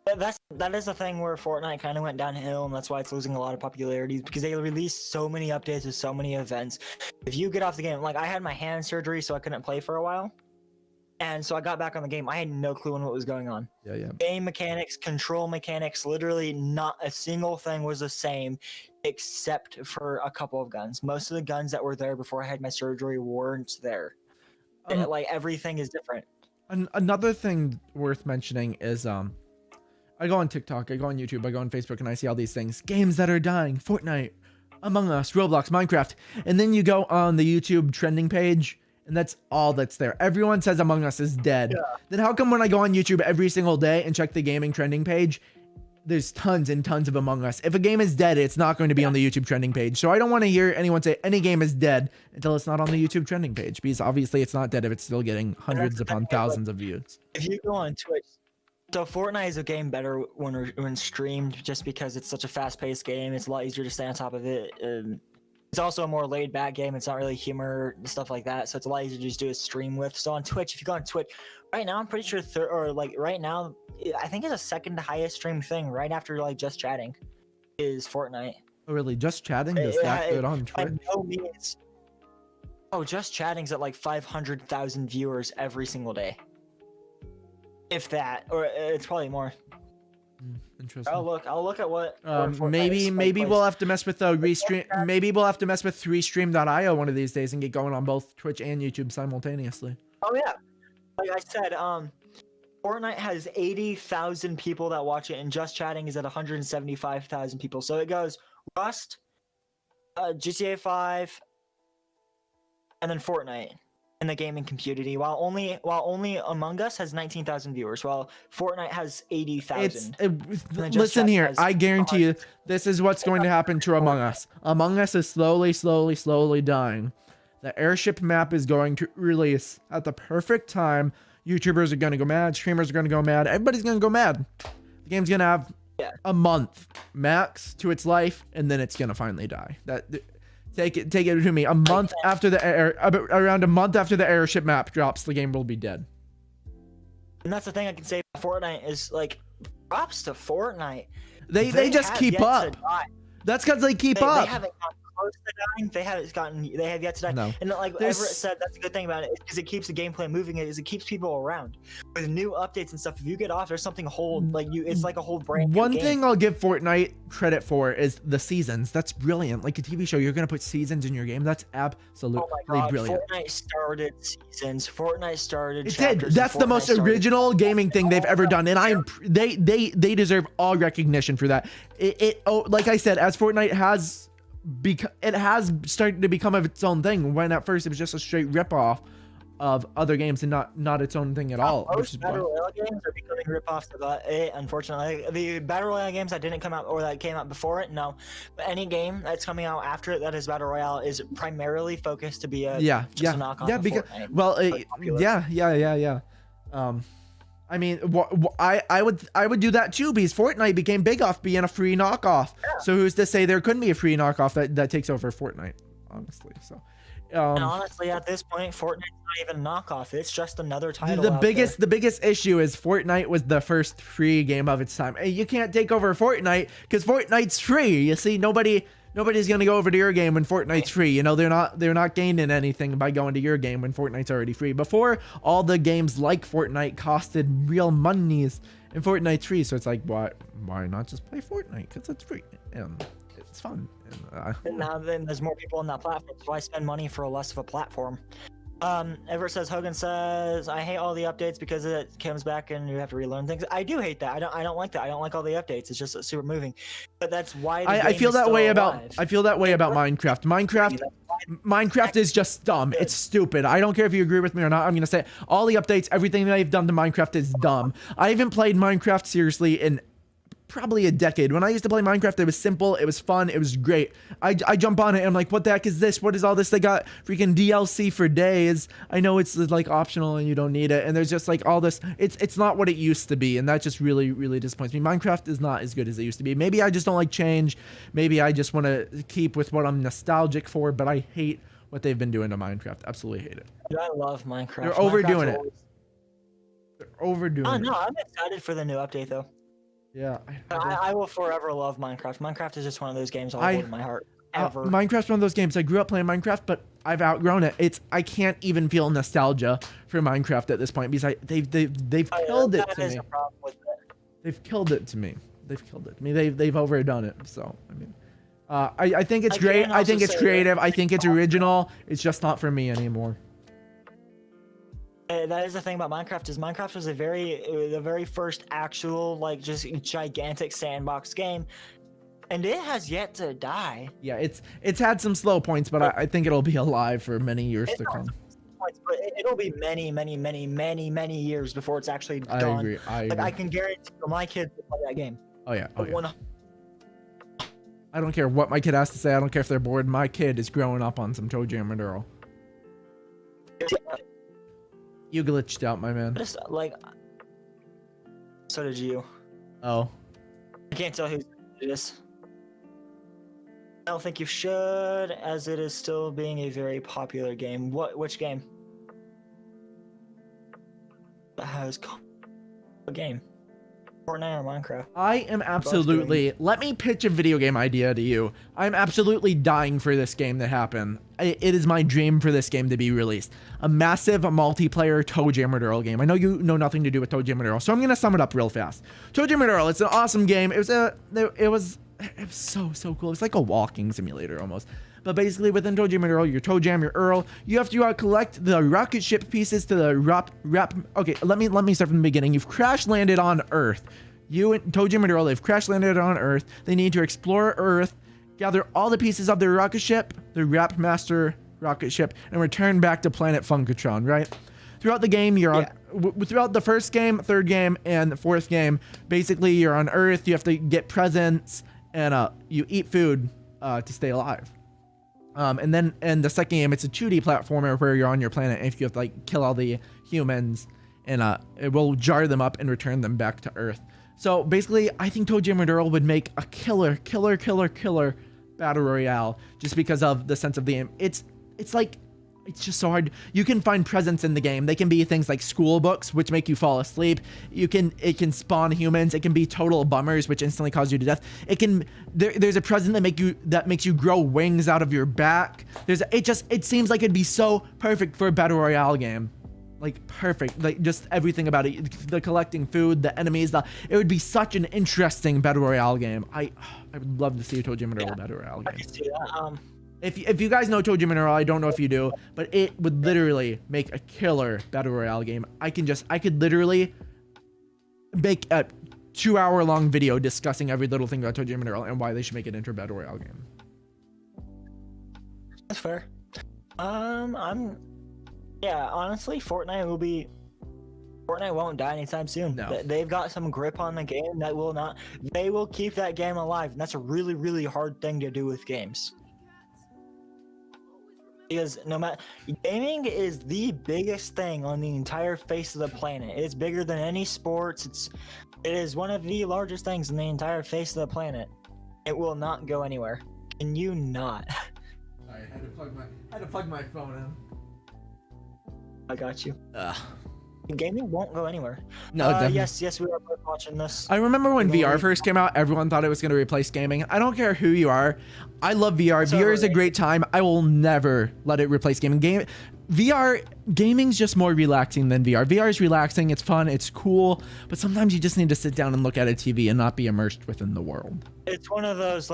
Speaker 2: that is the thing where Fortnite kind of went downhill, and that's why it's losing a lot of popularity, because they released so many updates with so many events. If you get off the game, like, I had my hand surgery, so I couldn't play for a while, and so I got back on the game. I had no clue on what was going on.
Speaker 1: Yeah.
Speaker 2: Game mechanics, control mechanics, literally not a single thing was the same, except for a couple of guns. Most of the guns that were there before I had my surgery weren't there. Like, everything is different.
Speaker 1: Another thing worth mentioning is I go on TikTok, I go on YouTube, I go on Facebook, and I see all these things. Games that are dying. Fortnite, Among Us, Roblox, Minecraft. And then you go on the YouTube trending page, and that's all that's there. Everyone says Among Us is dead. Yeah. Then how come when I go on YouTube every single day and check the gaming trending page, there's tons and tons of Among Us? If a game is dead, it's not going to be on the YouTube trending page. So I don't want to hear anyone say any game is dead until it's not on the YouTube trending page, because obviously it's not dead if it's still getting hundreds upon thousands of views.
Speaker 2: If you go on Twitch, so Fortnite is a game better when streamed, just because it's such a fast-paced game. It's a lot easier to stay on top of it. It's also a more laid-back game. It's not really humor and stuff like that, so it's a lot easier to just do a stream with. So on Twitch, if you go on Twitch, right now I'm pretty sure, right now, I think it's a second highest stream thing, right after like Just Chatting, is Fortnite.
Speaker 1: Oh really? Just Chatting is that good on Twitch?
Speaker 2: By no means. Oh, Just Chatting's at like 500,000 viewers every single day. If that, or it's probably more.
Speaker 1: Interesting.
Speaker 2: I'll look at what.
Speaker 1: Maybe we'll have to mess with the restream. Maybe we'll have to mess with restream.io one of these days and get going on both Twitch and YouTube simultaneously.
Speaker 2: Oh yeah, like I said, Fortnite has 80,000 people that watch it, and Just Chatting is at 175,000 people. So it goes Rust, GTA 5, and then Fortnite in the gaming community, while only Among Us has 19,000 viewers, while Fortnite has 80,000.
Speaker 1: Listen here, I guarantee you, this is what's going to happen to Among Us. Among Us is slowly dying. The airship map is going to release at the perfect time. YouTubers are going to go mad, streamers are going to go mad, everybody's going to go mad. The game's going to have a month max to its life, and then it's going to finally die. Take it to me. Around a month after the airship map drops, the game will be dead.
Speaker 2: And that's the thing I can say about Fortnite is, like, props to Fortnite.
Speaker 1: They just keep up. That's because they keep up.
Speaker 2: They haven't gotten close to dying. They have yet to die. No. And like Everett said, that's a good thing about it, because it keeps the gameplay moving. It keeps people around with new updates and stuff. If you get off, there's something it's like a whole brand new
Speaker 1: One
Speaker 2: game.
Speaker 1: thing I'll give Fortnite credit for is the seasons. That's brilliant. Like a TV show, you're gonna put seasons in your game. That's absolutely brilliant.
Speaker 2: Fortnite started seasons. Fortnite started.
Speaker 1: It did. That's the most original gaming thing they've ever done, and they deserve all recognition for that. Like I said, as Fortnite has started to become of its own thing. When at first it was just a straight ripoff of other games and not its own thing at all. Which
Speaker 2: Most
Speaker 1: is
Speaker 2: battle
Speaker 1: why.
Speaker 2: royale games are becoming ripoffs of it. Unfortunately, the battle royale games that didn't come out or that came out before it, no. But any game that's coming out after it that is battle royale is primarily focused to be a just a knockoff of
Speaker 1: because
Speaker 2: Fortnite.
Speaker 1: well,
Speaker 2: Popular.
Speaker 1: yeah. I mean, I would do that too because Fortnite became big off being a free knockoff.
Speaker 2: Yeah.
Speaker 1: So who's to say there couldn't be a free knockoff that takes over Fortnite? Honestly, so.
Speaker 2: And honestly, at this point, Fortnite's not even a knockoff. It's just another title.
Speaker 1: The biggest issue is Fortnite was the first free game of its time. And you can't take over Fortnite because Fortnite's free. You see, nobody's gonna go over to your game when Fortnite's free. You know, they're not gaining anything by going to your game when Fortnite's already free. Before, all the games like Fortnite costed real monies, and Fortnite's free. So it's like, why not just play Fortnite? Because it's free and it's fun.
Speaker 2: And now then there's more people on that platform, so I spend money for less of a platform. Everett says, Hogan says, I hate all the updates because it comes back and you have to relearn things. I do hate that. I don't like that. I don't like all the updates. It's just super moving. But that's why
Speaker 1: I feel that way about Minecraft. Minecraft is just dumb. It's stupid. I don't care if you agree with me or not. I'm gonna say it. All the updates, everything that they've done to Minecraft is dumb. I haven't played Minecraft seriously in probably a decade. When I used to play Minecraft, it was simple, it was fun, it was great. I jump on it and I'm like, what the heck is this? What is all this? They got freaking DLC for days. I know it's like optional and you don't need it, and there's just like all this. It's not what it used to be, and that just really disappoints me. Minecraft is not as good as it used to be. Maybe I just don't like change. Maybe I just want to keep with what I'm nostalgic for, but I hate what they've been doing to Minecraft. Absolutely hate it.
Speaker 2: Dude, I love Minecraft.
Speaker 1: They're overdoing it. They're overdoing it.
Speaker 2: Oh no, I'm excited for the new update though.
Speaker 1: Yeah,
Speaker 2: I will forever love Minecraft. Minecraft is just one of those games I'll hold in my heart ever.
Speaker 1: Minecraft's one of those games. I grew up playing Minecraft, but I've outgrown it. I can't even feel nostalgia for Minecraft at this point because they've killed it to me. They've killed it to me. They've overdone it. So I mean, I think it's great. I think it's creative. I think it's original. It's just not for me anymore.
Speaker 2: That is the thing about Minecraft is Minecraft was the very first actual like just gigantic sandbox game, and it has yet to die.
Speaker 1: Yeah, it's had some slow points, but I think it'll be alive for many years to come.
Speaker 2: But it'll be many years before it's actually done.
Speaker 1: I agree.
Speaker 2: I can guarantee my kids will play that game.
Speaker 1: Oh yeah. I don't care what my kid has to say. I don't care if they're bored. My kid is growing up on some ToeJam Earl. You glitched out, my man.
Speaker 2: Just like, so did you.
Speaker 1: Oh.
Speaker 2: I can't tell who it is. I don't think you should, as it is still being a very popular game. Which game? That has a game. Fortnite or Minecraft?
Speaker 1: I am absolutely. Let me pitch a video game idea to you. I'm absolutely dying for this game to happen. It is my dream for this game to be released. A massive multiplayer ToeJam Earl game. I know you know nothing to do with ToeJam Earl, so I'm gonna sum it up real fast. ToeJam Earl. It's an awesome game. It was so cool. It's like a walking simulator almost. But basically, within ToeJam Earl, your ToeJam, your Earl, you have to collect the rocket ship pieces to the wrap. Okay, let me start from the beginning. You've crash landed on Earth. You and ToeJam and Earl, they've crash landed on Earth. They need to explore Earth, gather all the pieces of their rocket ship, the Wrap Master rocket ship, and return back to planet Funkatron. Right? Throughout the game, you're on. Throughout the first game, third game, and the fourth game, basically you're on Earth. You have to get presents and you eat food to stay alive. And then in the second game, it's a 2D platformer where you're on your planet, and if you have to like kill all the humans, and it will jar them up and return them back to Earth. So basically, I think ToeJam Earl would make a killer battle royale just because of the sense of the game. It's it's just so hard. You can find presents in the game. They can be things like school books, which make you fall asleep. It can spawn humans. It can be total bummers, which instantly cause you to death. There's a present that makes you grow wings out of your back. It seems like it'd be so perfect for a battle royale game. Like perfect, like just everything about it. The collecting food, the enemies, it would be such an interesting battle royale game. I would love to see a ToeJam Earl battle royale game.
Speaker 2: I can see that.
Speaker 1: If you guys know ToeJam Earl, I don't know if you do, but it would literally make a killer battle royale game. I could literally make a 2-hour-long video discussing every little thing about ToeJam Earl and why they should make it into a battle royale game.
Speaker 2: That's fair. Yeah, honestly, Fortnite won't die anytime soon.
Speaker 1: No.
Speaker 2: They've got some grip on the game that will not. They will keep that game alive, and that's a really, really hard thing to do with games. Because no matter, gaming is the biggest thing on the entire face of the planet. It's bigger than any sports. It is one of the largest things on the entire face of the planet. It will not go anywhere. Can you not?
Speaker 1: Sorry, I had to plug my phone in.
Speaker 2: I got you.
Speaker 1: Ugh.
Speaker 2: Gaming won't go anywhere.
Speaker 1: No,
Speaker 2: yes, we are both watching this.
Speaker 1: I remember when VR first came out, everyone thought it was going to replace gaming. I don't care who you are. I love VR. VR is a great time. I will never let it replace gaming. Gaming's just more relaxing than VR. VR is relaxing. It's fun. It's cool. But sometimes you just need to sit down and look at a TV and not be immersed within the world.
Speaker 2: It's one of those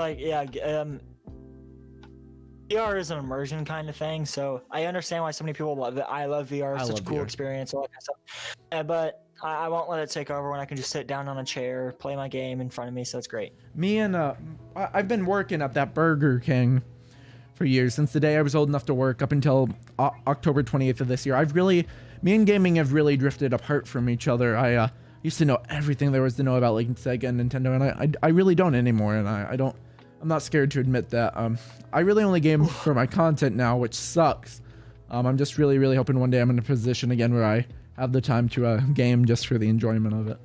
Speaker 2: VR is an immersion kind of thing, so I understand why so many people love it. I love VR. It's such a cool experience, all that kind of stuff. But I won't let it take over when I can just sit down on a chair, play my game in front of me, so it's great.
Speaker 1: I've been working at that Burger King for years, since the day I was old enough to work up until October 28th of this year. Me and gaming have really drifted apart from each other. I used to know everything there was to know about like Sega and Nintendo, and I really don't anymore, and I'm not scared to admit that. I really only game for my content now, which sucks. I'm just really, really hoping one day I'm in a position again where I have the time to game just for the enjoyment of it.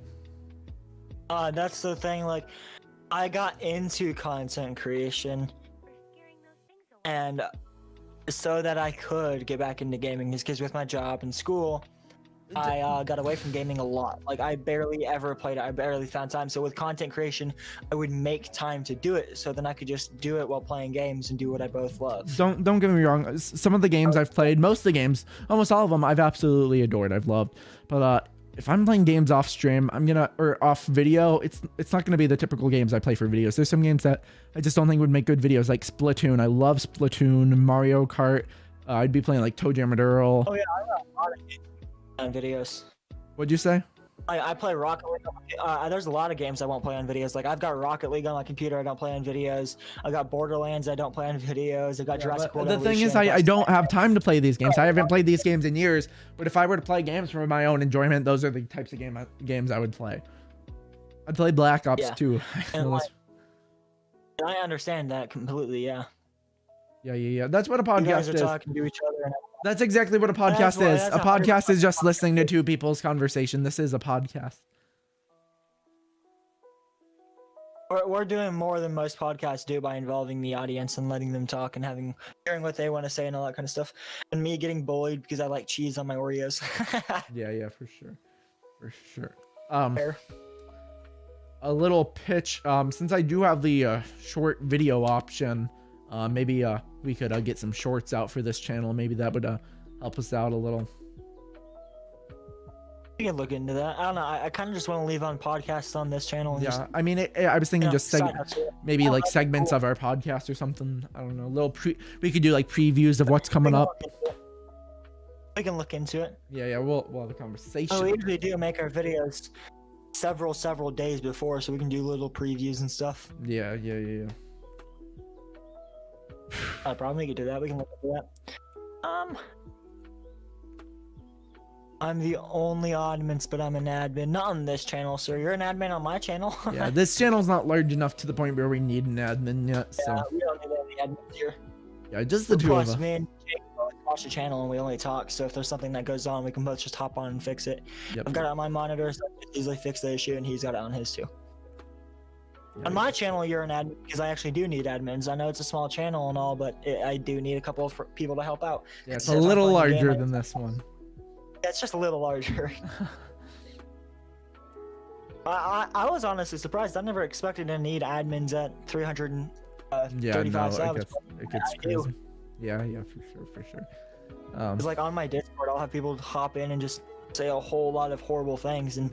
Speaker 2: That's the thing. Like, I got into content creation, and so that I could get back into gaming, is because with my job and school, I got away from gaming a lot. Like, I barely ever played it. I barely found time. So with content creation, I would make time to do it, so then I could just do it while playing games and do what I both love.
Speaker 1: Don't get me wrong. Some of the games I've played, most of the games, almost all of them, I've absolutely adored. I've loved. But if I'm playing games off stream, or off video, it's not gonna be the typical games I play for videos. There's some games that I just don't think would make good videos, like Splatoon. I love Splatoon, Mario Kart. I'd be playing like Toe Jam and Earl.
Speaker 2: Oh yeah, I got a lot of games on videos.
Speaker 1: What'd you say?
Speaker 2: I play Rocket League. There's a lot of games I won't play on videos. Like, I've got Rocket League on my computer. I don't play on videos. I got Borderlands. I don't play on videos. I got Jurassic World.
Speaker 1: The thing is, I don't have time to play these games. I haven't played these games in years. But if I were to play games for my own enjoyment, those are the types of games I would play. I'd play Black Ops 2.
Speaker 2: And I understand that completely. Yeah.
Speaker 1: Yeah. That's what a podcast
Speaker 2: you guys are
Speaker 1: is.
Speaker 2: talking to each other.
Speaker 1: That's exactly what a podcast is. A podcast is just listening to two people's conversation. This is a podcast.
Speaker 2: We're doing more than most podcasts do by involving the audience and letting them talk and hearing what they want to say and all that kind of stuff. And me getting bullied because I like cheese on my Oreos.
Speaker 1: Yeah, for sure.
Speaker 2: Fair.
Speaker 1: A little pitch. Since I do have the short video option, maybe we could get some shorts out for this channel. Maybe that would help us out a little.
Speaker 2: We can look into that. I don't know. I kind of just want to leave on podcasts on this channel. And
Speaker 1: I mean, I was thinking just maybe like segments of our podcast or something. I don't know. We could do like previews of what's coming up.
Speaker 2: We can look into it.
Speaker 1: Yeah. We'll have a conversation.
Speaker 2: We usually do make our videos several days before, so we can do little previews and stuff.
Speaker 1: Yeah.
Speaker 2: No problem. We could do that. We can look into that. I'm the only admin, but I'm an admin. Not on this channel, sir. You're an admin on my channel.
Speaker 1: Yeah, this channel's not large enough to the point where we need an admin yet. So.
Speaker 2: Yeah, we don't need any admins here.
Speaker 1: Yeah, just the two of us.
Speaker 2: Plus, me and Jake both watch the channel and we only talk. So if there's something that goes on, we can both just hop on and fix it.
Speaker 1: Yep.
Speaker 2: I've got it on my monitor, so I can easily fix the issue, and he's got it on his too.
Speaker 1: Yeah,
Speaker 2: on my channel, you're an admin because I actually do need admins. I know it's a small channel and all, but I do need a couple of people to help out.
Speaker 1: Yeah, it's a little larger than this one.
Speaker 2: Yeah, it's just a little larger. I was honestly surprised. I never expected to need admins at 335 subs.
Speaker 1: It gets crazy. Yeah, for sure.
Speaker 2: It's like on my Discord, I'll have people hop in and just say a whole lot of horrible things, and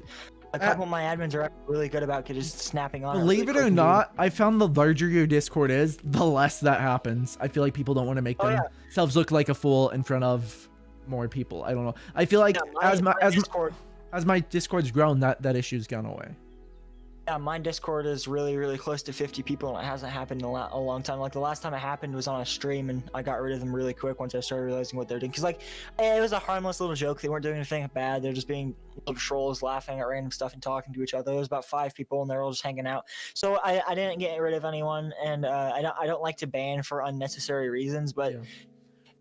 Speaker 2: a couple of my admins are really good about just snapping on.
Speaker 1: Believe it or not, I found the larger your Discord is, the less that happens. I feel like people don't want to make themselves look like a fool in front of more people. I don't know. I feel like as my Discord's grown, that issue's gone away.
Speaker 2: Yeah, my Discord is really, really close to 50 people, and it hasn't happened in a long time. Like the last time it happened was on a stream, and I got rid of them really quick once I started realizing what they're doing. Cause like, it was a harmless little joke. They weren't doing anything bad. They're just being little trolls, laughing at random stuff and talking to each other. There was about 5 people, and they're all just hanging out. So I didn't get rid of anyone, and I don't like to ban for unnecessary reasons, but.
Speaker 1: Yeah.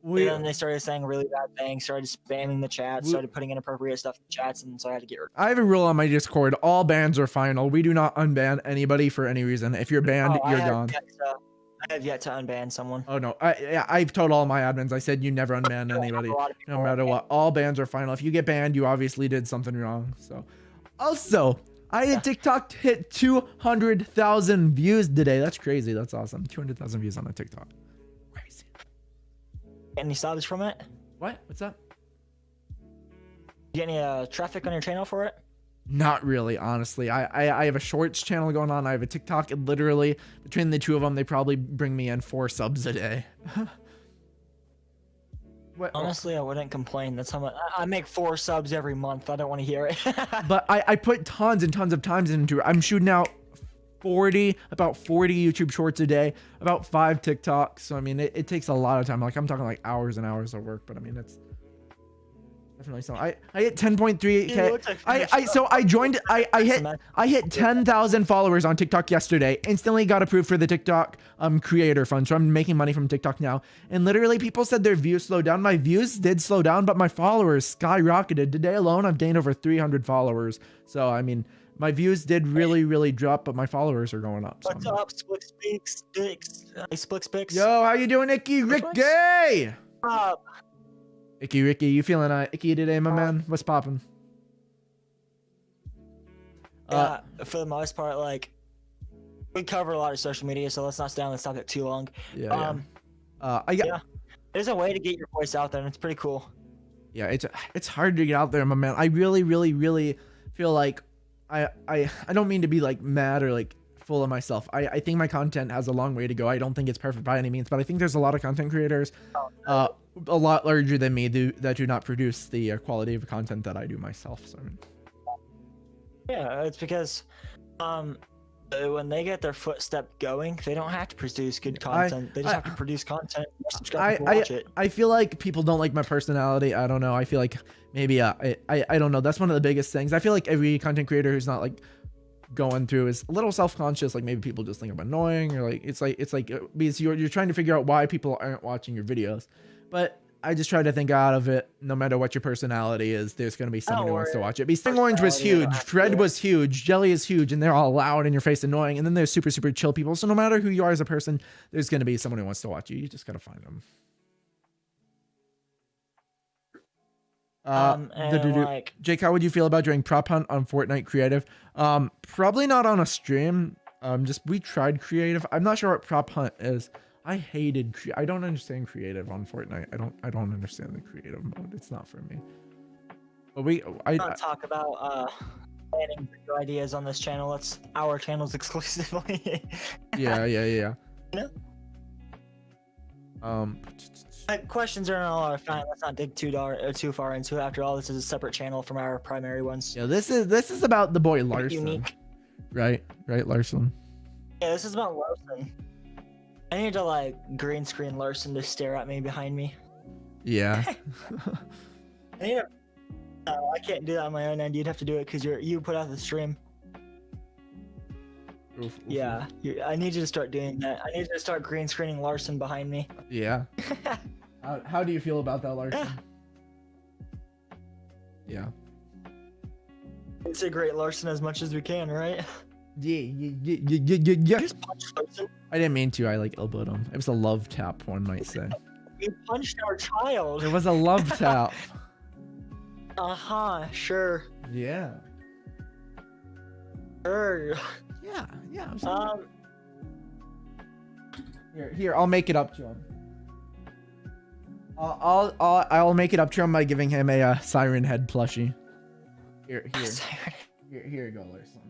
Speaker 2: And then they started saying really bad things, started spamming the chat, started putting inappropriate stuff in the chats, and so I had to get rid of it.
Speaker 1: I have a rule on my Discord. All bans are final. We do not unban anybody for any reason. If you're banned, you're gone.
Speaker 2: I have yet to unban someone.
Speaker 1: Oh no, I've told all my admins. I said you never unban anybody, no matter what. All bans are final. If you get banned, you obviously did something wrong. So, also, I had TikTok hit 200,000 views today. That's crazy. That's awesome. 200,000 views on a TikTok. Crazy.
Speaker 2: Any subs from it?
Speaker 1: What? What's up?
Speaker 2: You get any traffic on your channel for it?
Speaker 1: Not really, honestly. I have a shorts channel going on. I have a TikTok, and literally between the two of them, they probably bring me in 4 subs a day. What?
Speaker 2: Honestly, I wouldn't complain. That's how much I make 4 subs every month. I don't want to hear it.
Speaker 1: But I put tons and tons of times into it. I'm shooting out about 40 YouTube shorts a day, about 5 TikToks. So I mean, it takes a lot of time. Like I'm talking like hours and hours of work, but I mean, it's definitely something. I hit 10.3K. So I hit 10,000 followers on TikTok yesterday. Instantly got approved for the TikTok creator fund. So I'm making money from TikTok now. And literally people said their views slowed down. My views did slow down, but my followers skyrocketed. Today alone, I've gained over 300 followers. So I mean, my views did really drop, but my followers are going up. So
Speaker 2: what's up, Splix?
Speaker 1: Yo, how you doing, Icky Ricky?
Speaker 2: Up.
Speaker 1: Icky Ricky, you feeling icky today, my man? What's popping?
Speaker 2: Yeah, for the most part, like we cover a lot of social media, so let's not stay on this topic too long.
Speaker 1: Yeah.
Speaker 2: There's a way to get your voice out there, and it's pretty cool.
Speaker 1: Yeah, it's hard to get out there, my man. I really feel like I don't mean to be like mad or like full of myself. I think my content has a long way to go. I don't think it's perfect by any means, but I think there's a lot of content creators a lot larger than me that do not produce the quality of content that I do myself. So
Speaker 2: yeah, it's because when they get their footstep going, they don't have to produce good content. They just have to produce content.
Speaker 1: I feel like people don't like my personality. I don't know. I feel like maybe I don't know. That's one of the biggest things. I feel like every content creator who's not like going through is a little self-conscious. Like maybe people just think I'm annoying, or like it's like because you're trying to figure out why people aren't watching your videos. But I just try to think out of it. No matter what your personality is, there's going to be someone who wants to watch it. Because Sting Orange was huge, Fred was huge, Jelly is huge, and they're all loud in your face, annoying. And then there's super chill people. So no matter who you are as a person, there's going to be someone who wants to watch you. You just got to find them. Jake, how would you feel about doing prop hunt on Fortnite creative? Probably not on a stream. We tried creative. I'm not sure what prop hunt is. I don't understand creative on Fortnite. I don't understand the creative mode. It's not for me. But I
Speaker 2: don't talk about planning video ideas on this channel. That's our channels exclusively.
Speaker 1: Yeah.
Speaker 2: Questions are not fine. Let's not dig too far into it. After all, this is a separate channel from our primary ones.
Speaker 1: Yeah, this is about the boy Larson.
Speaker 2: Unique.
Speaker 1: Right, Larson.
Speaker 2: Yeah, this is about Larson. I need to like green screen Larson to stare at me behind me.
Speaker 1: Yeah.
Speaker 2: I can't do that on my own end. You'd have to do it because you put out the stream.
Speaker 1: Oof.
Speaker 2: Yeah, I need you to start doing that. I need you to start green screening Larson behind me.
Speaker 1: Yeah. How do you feel about that, Larson? Yeah.
Speaker 2: Integrate Larson as much as we can, right?
Speaker 1: Yeah.
Speaker 2: Just punch Larson.
Speaker 1: I didn't mean to. I like elbowed him. It was a love tap, one might say.
Speaker 2: You punched our child.
Speaker 1: It was a love tap.
Speaker 2: Sure.
Speaker 1: Yeah.
Speaker 2: Sure.
Speaker 1: Yeah. Here, I'll make it up to him. I'll make it up to him by giving him a siren head plushie. Here you go, Larson.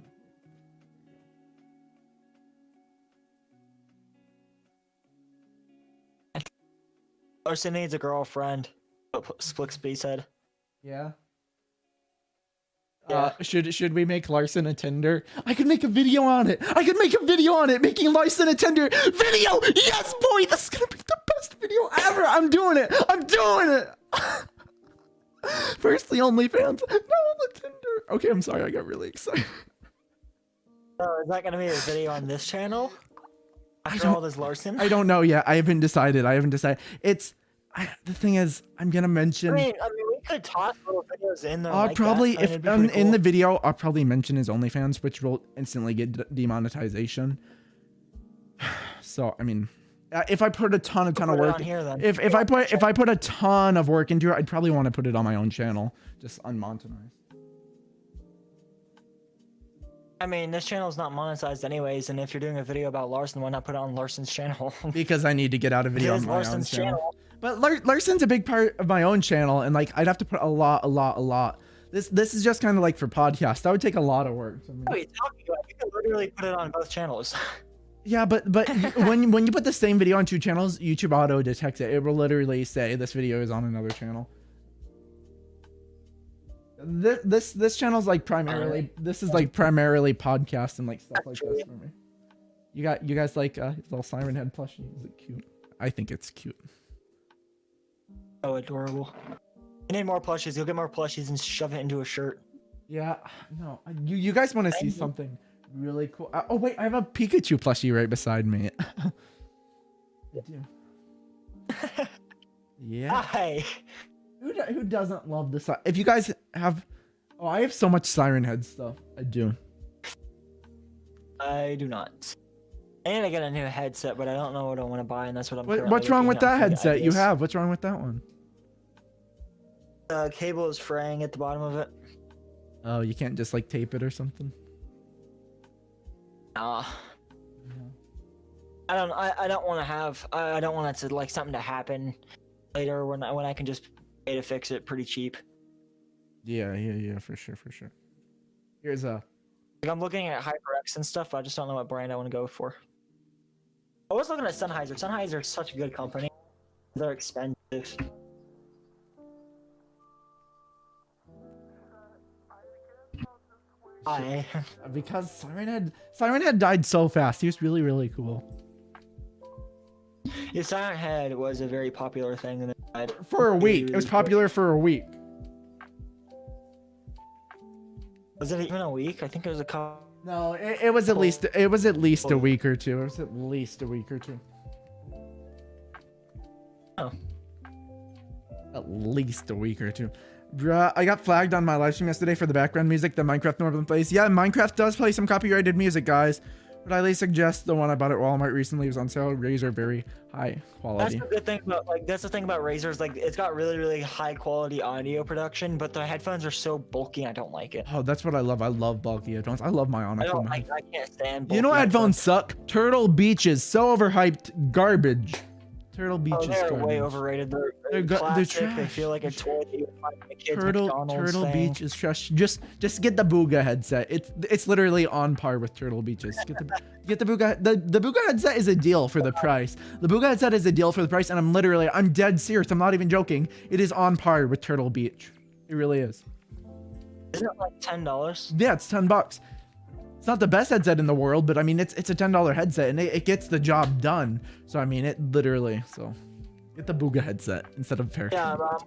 Speaker 2: Larson needs a girlfriend. Splix B said.
Speaker 1: Yeah. Should we make Larson a Tinder? I could make a video on it. Making Larson a Tinder video. Yes, boy, this is gonna be the best video ever. I'm doing it. First the OnlyFans, now the Tinder. Okay, I'm sorry, I got really excited.
Speaker 2: So is that gonna be a video on this channel? After all this Larson?
Speaker 1: I don't know yet. I haven't decided. The thing is, I'm gonna mention.
Speaker 2: I mean, we could toss little videos in there.
Speaker 1: I'll
Speaker 2: like
Speaker 1: probably,
Speaker 2: that.
Speaker 1: if in the video, I'll probably mention his OnlyFans, which will instantly get demonetization. So, I mean, if I put a ton of work, if I put a ton of work into it, I'd probably want to put it on my own channel, just unmonetized.
Speaker 2: I mean, this channel is not monetized anyways, and if you're doing a video about Larson, why not put it on Larson's channel?
Speaker 1: Because I need to get out a video on my own channel. But Larson's a big part of my own channel, and like I'd have to put a lot. This is just kind of like for podcast. That would take a lot of work.
Speaker 2: What are you talking about? You can literally put it on both channels.
Speaker 1: Yeah, but when you put the same video on two channels, YouTube auto detects it. It will literally say this video is on another channel. This channel's like primarily podcast and like stuff like this for me. You guys like little siren head plushie? Is it cute? I think it's cute.
Speaker 2: Oh, adorable. You need more plushies. You'll get more plushies and shove it into a shirt.
Speaker 1: Yeah, no. You guys want to see something really cool? Oh wait, I have a Pikachu plushie right beside me. I do. Yeah.
Speaker 2: Hi.
Speaker 1: Who doesn't love this? If you guys have, I have so much Siren Head stuff. I do.
Speaker 2: I do not. I need to get a new headset, but I don't know what I want to buy, and that's what I'm.
Speaker 1: What's wrong with that headset you have? What's wrong with that one?
Speaker 2: The cable is fraying at the bottom of it.
Speaker 1: Oh, you can't just like tape it or something?
Speaker 2: Nah. I don't want to have. I don't want it to like something to happen later when I can just pay to fix it pretty cheap.
Speaker 1: Yeah, for sure. Here's a.
Speaker 2: Like I'm looking at HyperX and stuff. But I just don't know what brand I want to go for. I was looking at Sennheiser. Sennheiser is such a good company. They're expensive.
Speaker 1: Because Siren Head died so fast. He was really cool.
Speaker 2: Yeah, Siren Head was a very popular thing and it died.
Speaker 1: For a week. It was popular for a week.
Speaker 2: Was it even a week? I think it was a couple.
Speaker 1: No, it was at least a week or two.
Speaker 2: Oh.
Speaker 1: At least a week or two. Bruh, I got flagged on my live stream yesterday for the background music that Minecraft normally plays. Yeah, Minecraft does play some copyrighted music, guys. But I highly suggest the one I bought at Walmart recently was on sale. Razer, very high quality.
Speaker 2: That's the good thing about that's the thing about Razer's. Like it's got really high quality audio production, but the headphones are so bulky. I don't like it.
Speaker 1: Oh, that's what I love. I love bulky headphones. I love my Onyx.
Speaker 2: I can't stand. Bulky
Speaker 1: you know, headphones suck. Turtle Beach is so overhyped. Garbage. Turtle Beach is
Speaker 2: they're
Speaker 1: garbage.
Speaker 2: way overrated. They're plastic.
Speaker 1: Trash.
Speaker 2: They feel like a toy that you would find in a kid's
Speaker 1: Turtle Beach is trash. Just get the Booga headset. It's literally on par with Turtle Beach's. Get the Booga. The Booga headset is a deal for the price. The Booga headset is a deal for the price, and I'm dead serious. I'm not even joking. It is on par with Turtle Beach. It really is.
Speaker 2: Isn't it like $10?
Speaker 1: Yeah, it's $10. It's not the best headset in the world, but I mean, it's a $10 headset, and it gets the job done. So I mean, it literally. So get the Booga headset instead of pair.
Speaker 2: Yeah, but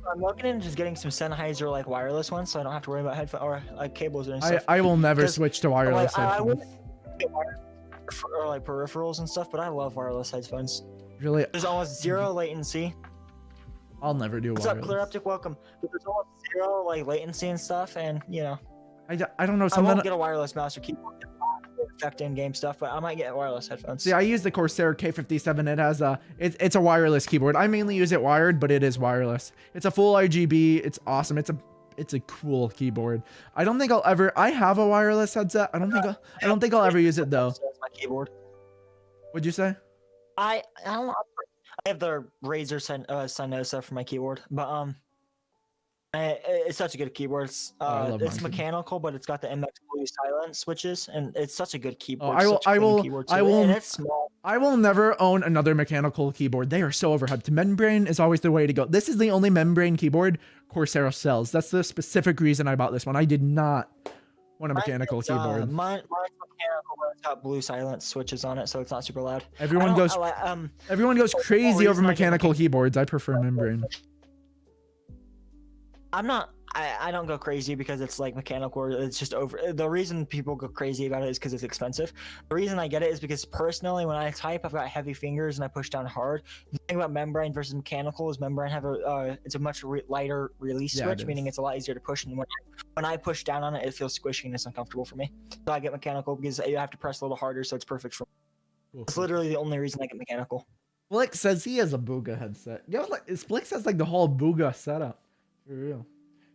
Speaker 2: I'm looking into just getting some Sennheiser like wireless ones, so I don't have to worry about headphones or like cables and stuff.
Speaker 1: I will never switch to wireless
Speaker 2: I
Speaker 1: headphones.
Speaker 2: wouldn't get wireless or like peripherals and stuff, but I love wireless headphones.
Speaker 1: Really?
Speaker 2: There's almost zero latency.
Speaker 1: I'll never do wireless.
Speaker 2: What's up, Clear Optic? Welcome. But there's almost zero like latency and stuff, and you know.
Speaker 1: I don't know.
Speaker 2: I won't get a wireless mouse or keyboard. Affect in-game stuff, but I might get wireless headphones.
Speaker 1: See, I use the Corsair K57. It has it's a wireless keyboard. I mainly use it wired, but it is wireless. It's a full RGB. It's awesome. It's a cool keyboard. I don't think I'll ever. I have a wireless headset. I don't think I'll ever use it though.
Speaker 2: That's my keyboard.
Speaker 1: What'd you say?
Speaker 2: I don't know. I have the Razer Synosa for my keyboard, but it's such a good keyboard. It's mechanical, but it's got the MX Blue silent switches, and it's such a good keyboard.
Speaker 1: I will.
Speaker 2: And it's small.
Speaker 1: I will never own another mechanical keyboard. They are so overhyped. Membrane is always the way to go. This is the only membrane keyboard Corsair sells. That's the specific reason I bought this one. I did not want a mechanical keyboard.
Speaker 2: Mine's mechanical, but it's got blue silence switches on it, so it's not super loud.
Speaker 1: Everyone goes crazy over mechanical keyboards. I prefer membrane.
Speaker 2: I don't go crazy because it's like mechanical. It's just over. The reason people go crazy about it is because it's expensive. The reason I get it is because personally, when I type, I've got heavy fingers and I push down hard. The thing about membrane versus mechanical is membrane have it's a much lighter release switch, meaning it's a lot easier to push. And when I push down on it, it feels squishy and it's uncomfortable for me. So I get mechanical because you have to press a little harder, so it's perfect for me. Cool. It's literally the only reason I get mechanical.
Speaker 1: Blick says he has a Booga headset. Yo, like Blick says like the whole Booga setup. For real.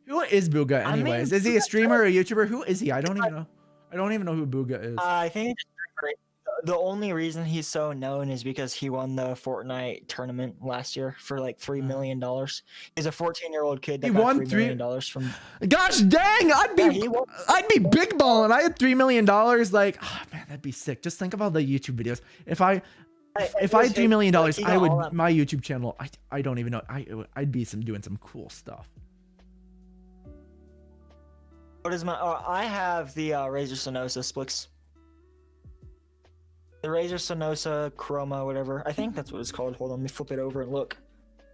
Speaker 1: Who is Booga anyways? Is he a streamer or a YouTuber? Who is he? I don't even know. I don't even know who Booga is.
Speaker 2: I think the only reason he's so known is because he won the Fortnite tournament last year for like $3 million. He's a 14-year-old kid that got $3 million from. Gosh
Speaker 1: dang! I'd be big balling. I had $3 million. Like, oh man, that'd be sick. Just think about the YouTube videos. If I had $3 million, I would my YouTube channel. I don't even know. I'd be doing some cool stuff.
Speaker 2: What is my? Oh, I have the Razer Sonosa Splix. The Razer Sonosa Chroma, whatever. I think that's what it's called. Hold on, let me flip it over and look.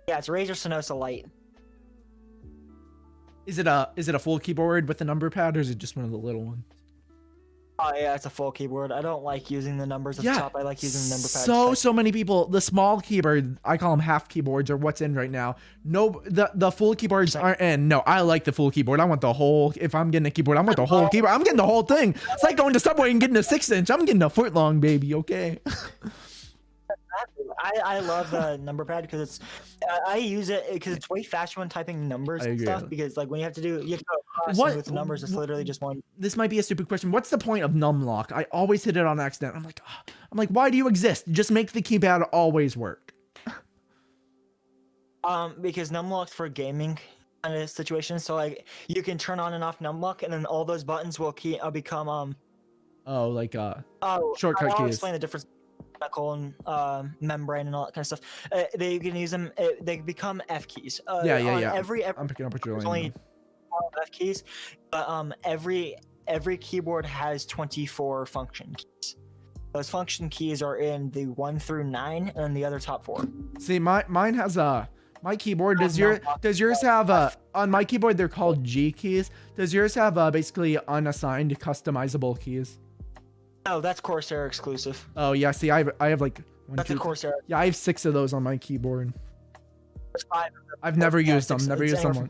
Speaker 2: Yeah, it's Razer Sonosa Lite.
Speaker 1: Is it a full keyboard with a number pad, or is it just one of the little ones?
Speaker 2: Oh yeah, it's a full keyboard. I don't like using the numbers at the top. I like using the number pad.
Speaker 1: So many people, the small keyboard, I call them half keyboards, or what's in right now. No, the full keyboards aren't in. No, I like the full keyboard. I want the whole. If I'm getting a keyboard, I want the whole keyboard. I'm getting the whole thing. It's like going to Subway and getting a 6-inch. I'm getting a foot long, baby. Okay.
Speaker 2: I love the number pad because I use it because it's way faster when typing numbers and stuff. Because like when you have to go across with the numbers, it's literally just one.
Speaker 1: This might be a stupid question. What's the point of numlock? I always hit it on accident. I'm like, why do you exist? Just make the keypad always work.
Speaker 2: Because numlock's for gaming kind of situations. So like you can turn on and off numlock, and then all those buttons will become
Speaker 1: shortcut keys.
Speaker 2: I'll explain the difference. And membrane and all that kind of stuff. They can use them. They become F keys.
Speaker 1: Yeah.
Speaker 2: I'm
Speaker 1: picking up what you're
Speaker 2: only F keys, but every keyboard has 24 function keys. Those function keys are in the 1 through 9 and the other top 4.
Speaker 1: See, mine has my keyboard. Does yours have on my keyboard? They're called G keys. Does yours have basically unassigned customizable keys?
Speaker 2: No, that's Corsair exclusive.
Speaker 1: Oh yeah, see, I have like
Speaker 2: that's a Corsair.
Speaker 1: Yeah, I have 6 of those on my keyboard.
Speaker 2: There's 5 of them.
Speaker 1: I've never used them. Never used them.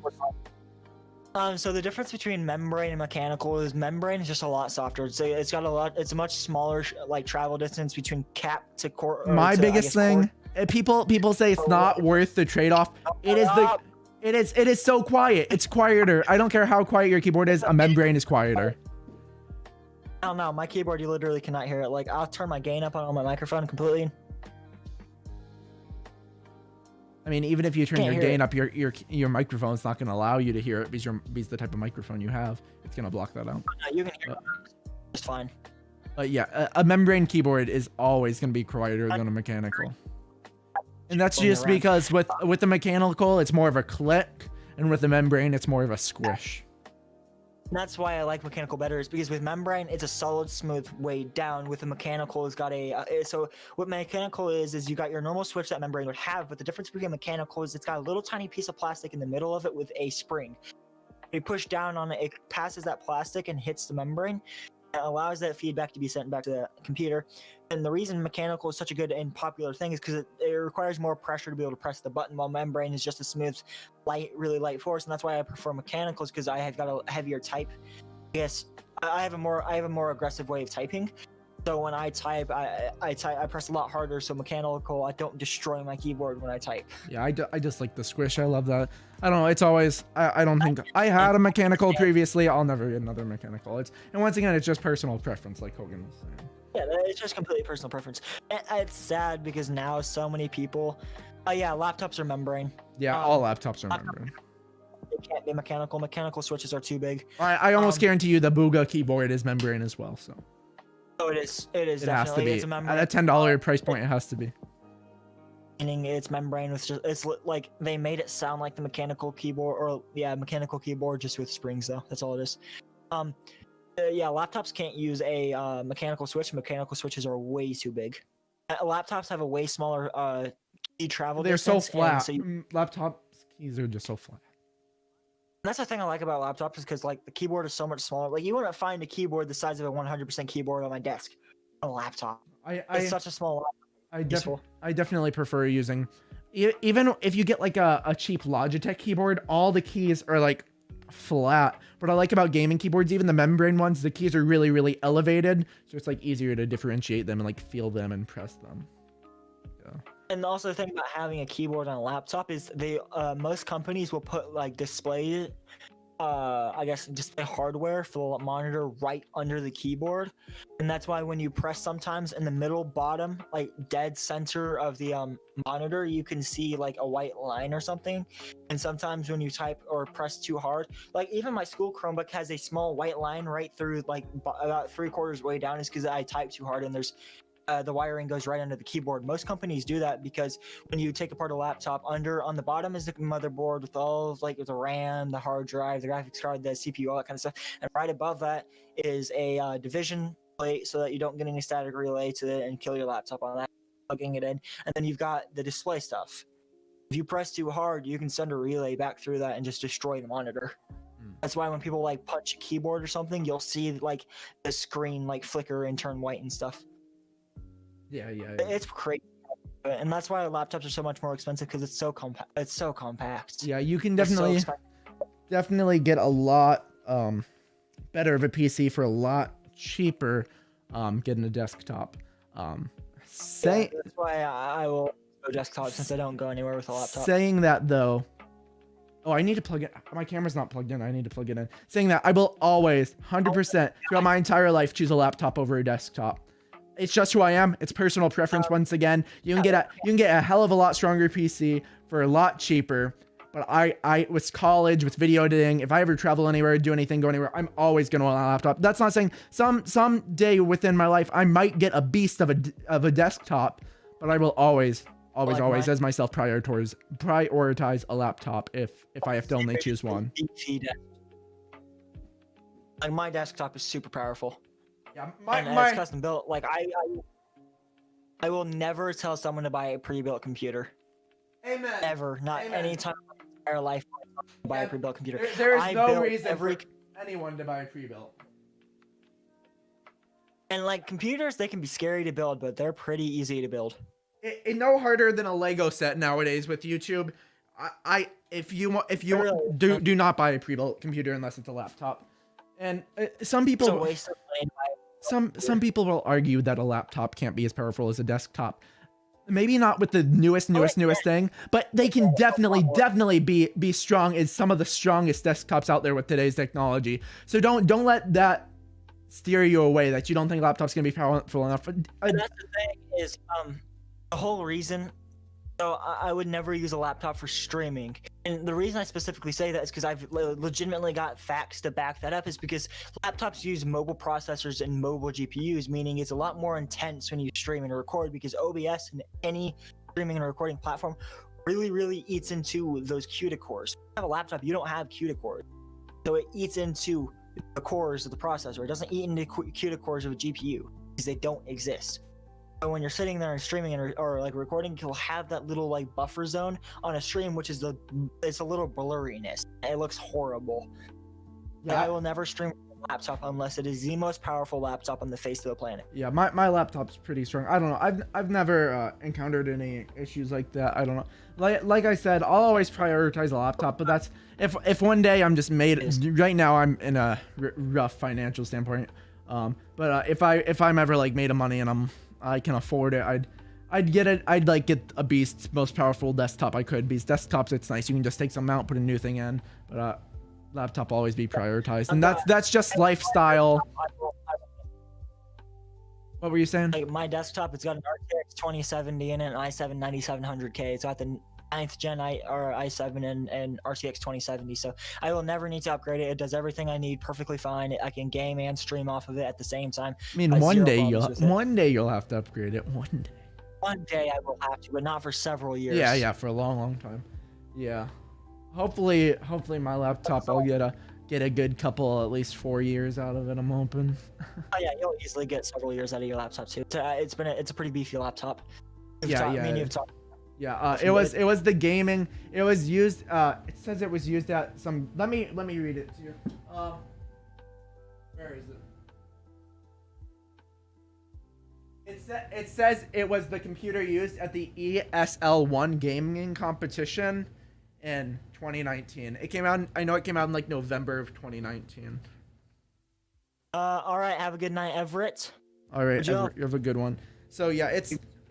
Speaker 2: So the difference between membrane and mechanical is membrane is just a lot softer. It's got a lot. It's a much smaller like travel distance between cap to core.
Speaker 1: My biggest thing, people say it's not worth the trade-off. It is so quiet. It's quieter. I don't care how quiet your keyboard is. A membrane is quieter.
Speaker 2: No, my keyboard, you literally cannot hear it. Like, I'll turn my gain up on my microphone completely.
Speaker 1: I mean, even if you turn your gain up, your microphone's not going to allow you to hear it because the type of microphone you have, it's going to block that out.
Speaker 2: No, you can hear it. It's fine.
Speaker 1: But yeah, a membrane keyboard is always going to be quieter than a mechanical. And that's just because with the mechanical, it's more of a click, and with the membrane, it's more of a squish.
Speaker 2: And that's why I like mechanical better, is because with membrane, it's a solid, smooth way down. With the mechanical, it's got so what mechanical is you got your normal switch that membrane would have, but the difference between mechanical is it's got a little tiny piece of plastic in the middle of it with a spring. You push down on it, it passes that plastic and hits the membrane. It allows that feedback to be sent back to the computer. And the reason mechanical is such a good and popular thing is because it requires more pressure to be able to press the button, while membrane is just a smooth, really light force. And that's why I prefer mechanicals, because I have got a heavier type. Yes, I have a more aggressive way of typing. So when I type, I press a lot harder. So mechanical, I don't destroy my keyboard when I type.
Speaker 1: Yeah, I just like the squish. I love that. I don't know. It's always. I don't think I had a mechanical previously. I'll never get another mechanical. And once again, it's just personal preference, like Hogan was saying.
Speaker 2: Yeah, it's just completely personal preference. And it's sad because now so many people. Laptops are membrane.
Speaker 1: Yeah, all laptops are membrane.
Speaker 2: It can't be mechanical. Mechanical switches are too big.
Speaker 1: I almost guarantee you the Booga keyboard is membrane as well. So.
Speaker 2: Oh, it is. It is
Speaker 1: It has to
Speaker 2: definitely.
Speaker 1: be
Speaker 2: It's a membrane.
Speaker 1: at a $10 price point. It has to be.
Speaker 2: Meaning its membrane with just like they made it sound like the mechanical keyboard, or mechanical keyboard just with springs though. That's all it is. Laptops can't use a mechanical switch. Mechanical switches are way too big. Laptops have a way smaller key travel
Speaker 1: They're so
Speaker 2: distance.
Speaker 1: flat.
Speaker 2: So
Speaker 1: Laptop keys are just so flat.
Speaker 2: that's the thing I like about laptops is because like the keyboard is so much smaller. Like you wouldn't find a keyboard the size of a 100% keyboard on my desk on a laptop. It's such a small laptop.
Speaker 1: I definitely prefer using, even if you get like a cheap Logitech keyboard, all the keys are like flat. What I like about gaming keyboards, even the membrane ones, the keys are really, really elevated. So it's like easier to differentiate them and like feel them and press them. Yeah.
Speaker 2: And also the thing about having a keyboard on a laptop is most companies will put like display hardware for the monitor right under the keyboard, and that's why when you press sometimes in the middle bottom, like dead center of the monitor, you can see like a white line or something. And sometimes when you type or press too hard, like even my school Chromebook has a small white line right through like about 3/4 way down, is because I type too hard and there's the wiring goes right under the keyboard. Most companies do that because when you take apart a laptop, on the bottom is the motherboard with all of like the RAM, the hard drive, the graphics card, the CPU, all that kind of stuff. And right above that is a division plate so that you don't get any static relay to it and kill your laptop on that, plugging it in. And then you've got the display stuff. If you press too hard, you can send a relay back through that and just destroy the monitor. That's why when people like punch a keyboard or something, you'll see like the screen like flicker and turn white and stuff.
Speaker 1: Yeah.
Speaker 2: It's crazy, and that's why laptops are so much more expensive, because it's so compact.
Speaker 1: Yeah, you can definitely get a lot better of a PC for a lot cheaper getting a desktop.
Speaker 2: That's why I will go desktop, since I don't go anywhere with a laptop.
Speaker 1: Saying that though, I need to plug it. My camera's not plugged in. I need to plug it in. Saying that, I will always 100% throughout my entire life choose a laptop over a desktop. It's just who I am. It's personal preference. Once again, you can get a hell of a lot stronger PC for a lot cheaper. But I with college, with video editing, if I ever travel anywhere, do anything, go anywhere, I'm always gonna want a laptop. That's not saying some day within my life I might get a beast of a desktop, but I will always as myself prioritize a laptop if I have to only choose one.
Speaker 2: Like my desktop is super powerful.
Speaker 1: Yeah,
Speaker 2: it's custom built. Like I will never tell someone to buy a pre-built computer.
Speaker 1: Amen.
Speaker 2: Ever. Not any time in my entire life to buy a pre-built computer.
Speaker 1: There is no reason for anyone to buy a pre-built.
Speaker 2: And like computers, they can be scary to build, but they're pretty easy to build.
Speaker 1: It no harder than a Lego set nowadays with YouTube. If you
Speaker 2: really?
Speaker 1: do not buy a pre-built computer unless it's a laptop. And some people
Speaker 2: It's a waste of money.
Speaker 1: Some people will argue that a laptop can't be as powerful as a desktop. Maybe not with the newest thing, but they can definitely be strong as some of the strongest desktops out there with today's technology. So don't let that steer you away that you don't think laptops can be powerful enough.
Speaker 2: And that's the thing is the whole reason. So I would never use a laptop for streaming. And the reason I specifically say that is because I've legitimately got facts to back that up, is because laptops use mobile processors and mobile GPUs, meaning it's a lot more intense when you stream and record, because OBS and any streaming and recording platform really eats into those cuticores. If you have a laptop, you don't have cuticores. So it eats into the cores of the processor. It doesn't eat into cuticores of a GPU, because they don't exist. When you're sitting there and streaming or like recording, you'll have that little like buffer zone on a stream, which is it's a little blurriness. It looks horrible. Yeah, I will never stream with a laptop unless it is the most powerful laptop on the face of the planet.
Speaker 1: Yeah, my laptop's pretty strong. I don't know. I've never encountered any issues like that. I don't know. Like I said, I'll always prioritize a laptop, but that's if one day I'm just made. Right now I'm in a rough financial standpoint. But if I'm ever like made of money and I can afford it, I'd get it. I'd like get a beast, most powerful desktop I could. Because desktops, it's nice. You can just take something out, put a new thing in. But laptop always be prioritized, and that's just lifestyle. What were you saying?
Speaker 2: Like my desktop, it's got an RTX 2070 in it, an i7 9700K. It's got the 9th gen i7 and RTX 2070, so I will never need to upgrade it. It does everything I need perfectly fine. I can game and stream off of it at the same time.
Speaker 1: I mean,
Speaker 2: Zero problems with it.
Speaker 1: one day you'll have to upgrade it. One day.
Speaker 2: One day I will have to, but not for several years.
Speaker 1: Yeah, for a long time. Yeah. Hopefully my laptop I'll get a good couple, at least 4 years out of it. I'm hoping.
Speaker 2: Oh yeah, you'll easily get several years out of your laptop too. It's a pretty beefy laptop.
Speaker 1: You've
Speaker 2: talked.
Speaker 1: Yeah, it was the gaming. It was used. It says it was used at some. Let me read it to you. Where is it? It says it was the computer used at the ESL1 gaming competition in 2019. It came out. I know it came out in like November of 2019.
Speaker 2: All right. Have a good night, Everett.
Speaker 1: All right, you have a good one. So yeah,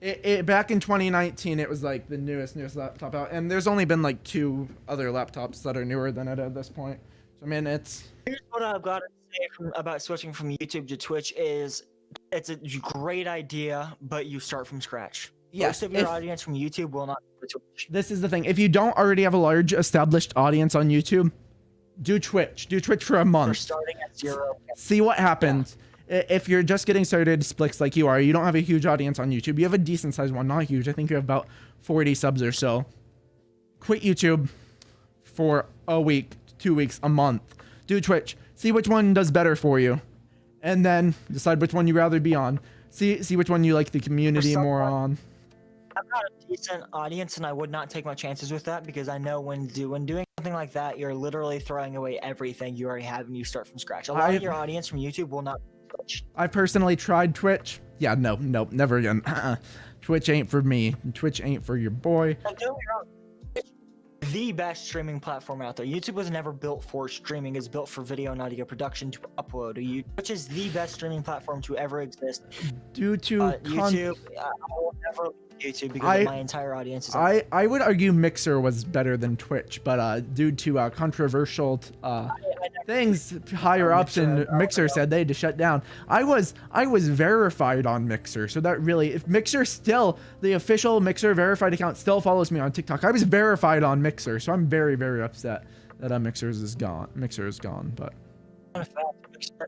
Speaker 1: it back in 2019. It was like the newest laptop out, and there's only been like 2 other laptops that are newer than it at this point. So I mean, here's
Speaker 2: what I've got to say about switching from YouTube to Twitch is it's a great idea, but you start from scratch.
Speaker 1: Yes,
Speaker 2: most of your audience from YouTube will not go to Twitch.
Speaker 1: This is the thing. If you don't already have a large established audience on YouTube, do Twitch. Do Twitch for a month.
Speaker 2: You're starting at 0.
Speaker 1: See what happens. Yeah. If you're just getting started, Splix, like you are, you don't have a huge audience on YouTube. You have a decent sized one, not huge. I think you have about 40 subs or so. Quit YouTube for a week, 2 weeks, a month. Do Twitch. See which one does better for you. And then decide which one you'd rather be on. See which one you like the community more on.
Speaker 2: I've got a decent audience, and I would not take my chances with that because I know when doing something like that, you're literally throwing away everything you already have and you start from scratch. A lot of your audience from YouTube will not Twitch.
Speaker 1: I personally tried Twitch. Yeah, no, never again. Twitch ain't for me. Twitch ain't for your boy.
Speaker 2: Don't get me wrong. The best streaming platform out there. YouTube was never built for streaming. It's built for video and audio production to upload. Which is the best streaming platform to ever exist.
Speaker 1: Due to
Speaker 2: YouTube, I will never leave YouTube because of my entire audience is
Speaker 1: I would argue Mixer was better than Twitch, but due to controversial things, higher ups in Mixer said they had to shut down. I was verified on Mixer, so that really, if Mixer still, the official Mixer verified account still follows me on TikTok. I was verified on Mixer, so I'm very, very upset that Mixer is gone. But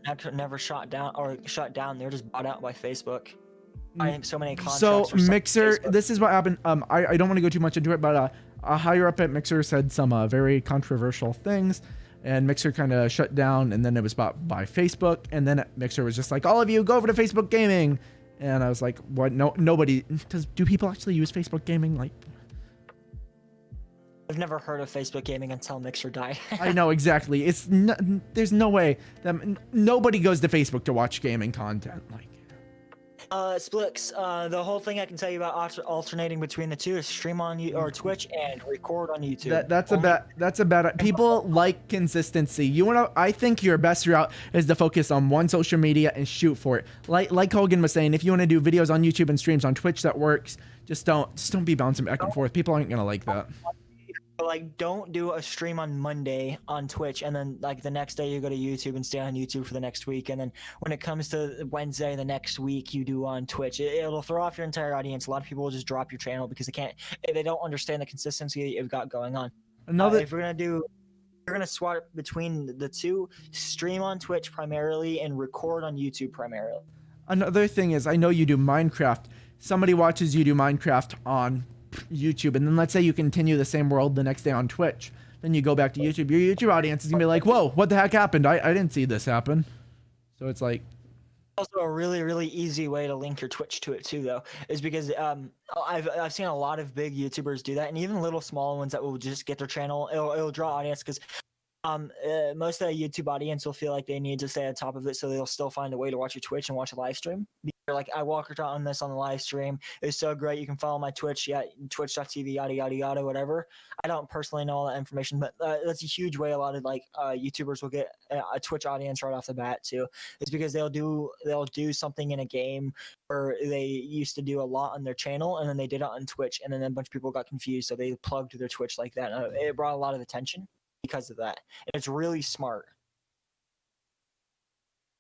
Speaker 2: Mixer never shut down. They're just bought out by Facebook. I think so many contracts.
Speaker 1: So Mixer, this is what happened. I don't want to go too much into it, but a higher up at Mixer said some very controversial things, and Mixer kind of shut down, and then it was bought by Facebook, and then Mixer was just like, all of you go over to Facebook Gaming, and I was like, what? No, nobody do people actually use Facebook Gaming? Like,
Speaker 2: I've never heard of Facebook Gaming until Mixer died.
Speaker 1: I know exactly. There's no way that nobody goes to Facebook to watch gaming content. Like,
Speaker 2: Splix, the whole thing I can tell you about alternating between the two is stream on Twitch and record on YouTube.
Speaker 1: That's a bad. People like consistency. I think your best route is to focus on one social media and shoot for it. Like Hogan was saying, if you want to do videos on YouTube and streams on Twitch, that works. Just don't be bouncing back and forth. People aren't gonna like that.
Speaker 2: Like, don't do a stream on Monday on Twitch and then like the next day you go to YouTube and stay on YouTube for the next week, and then when it comes to Wednesday the next week you do on Twitch. It'll throw off your entire audience. A lot of people will just drop your channel because they don't understand the consistency that you've got going on. If you're gonna swap between the two, stream on Twitch primarily and record on YouTube primarily.
Speaker 1: Another thing is, I know you do Minecraft. Somebody watches you do Minecraft on YouTube, and then let's say you continue the same world the next day on Twitch, then you go back to YouTube. Your YouTube audience is gonna be like, whoa, what the heck happened? I didn't see this happen. So it's like,
Speaker 2: also a really, really easy way to link your Twitch to it too, though, is because I've seen a lot of big YouTubers do that, and even little small ones that will just get their channel. It'll draw audience because most of the YouTube audience will feel like they need to stay on top of it, so they'll still find a way to watch your Twitch and watch a live stream. They're like, I walked on this on the live stream. It's so great. You can follow my Twitch, twitch.tv, yada, yada, yada, whatever. I don't personally know all that information, but that's a huge way a lot of YouTubers will get a Twitch audience right off the bat too. It's because they'll do something in a game where they used to do a lot on their channel, and then they did it on Twitch, and then a bunch of people got confused, so they plugged their Twitch like that. It brought a lot of attention because of that. And it's really smart.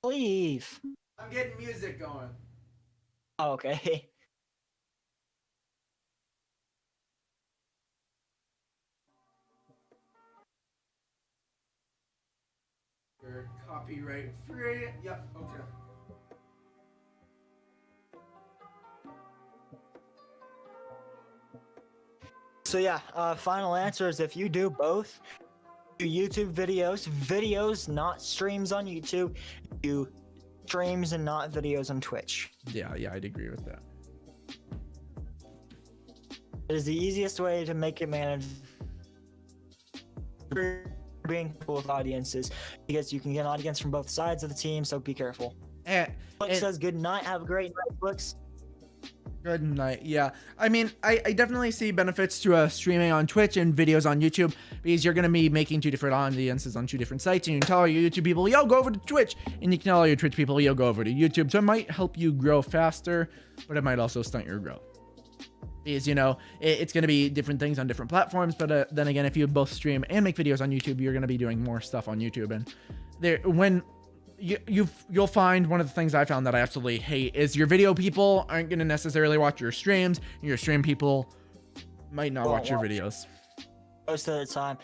Speaker 2: Leave.
Speaker 1: I'm getting music going.
Speaker 2: Oh, okay.
Speaker 1: are copyright free. Yep. Okay.
Speaker 2: So yeah, final answer is if you do both, do YouTube videos, not streams on YouTube, do streams and not videos on Twitch.
Speaker 1: Yeah, I'd agree with that.
Speaker 2: It is the easiest way to make it manage being cool with audiences, because you can get an audience from both sides of the team, so be careful. Flex says good night, have a great night, Flex.
Speaker 1: Good night. Yeah, I mean, I definitely see benefits to streaming on Twitch and videos on YouTube, because you're going to be making two different audiences on two different sites, and you can tell all your YouTube people, yo, go over to Twitch, and you can tell all your Twitch people, yo, go over to YouTube. So it might help you grow faster, but it might also stunt your growth, because, you know, it's going to be different things on different platforms. But then again, if you both stream and make videos on YouTube, you're going to be doing more stuff on YouTube. And you'll find one of the things I found that I absolutely hate is your video people aren't going to necessarily watch your streams, and your stream people might not watch your videos
Speaker 2: most of the time.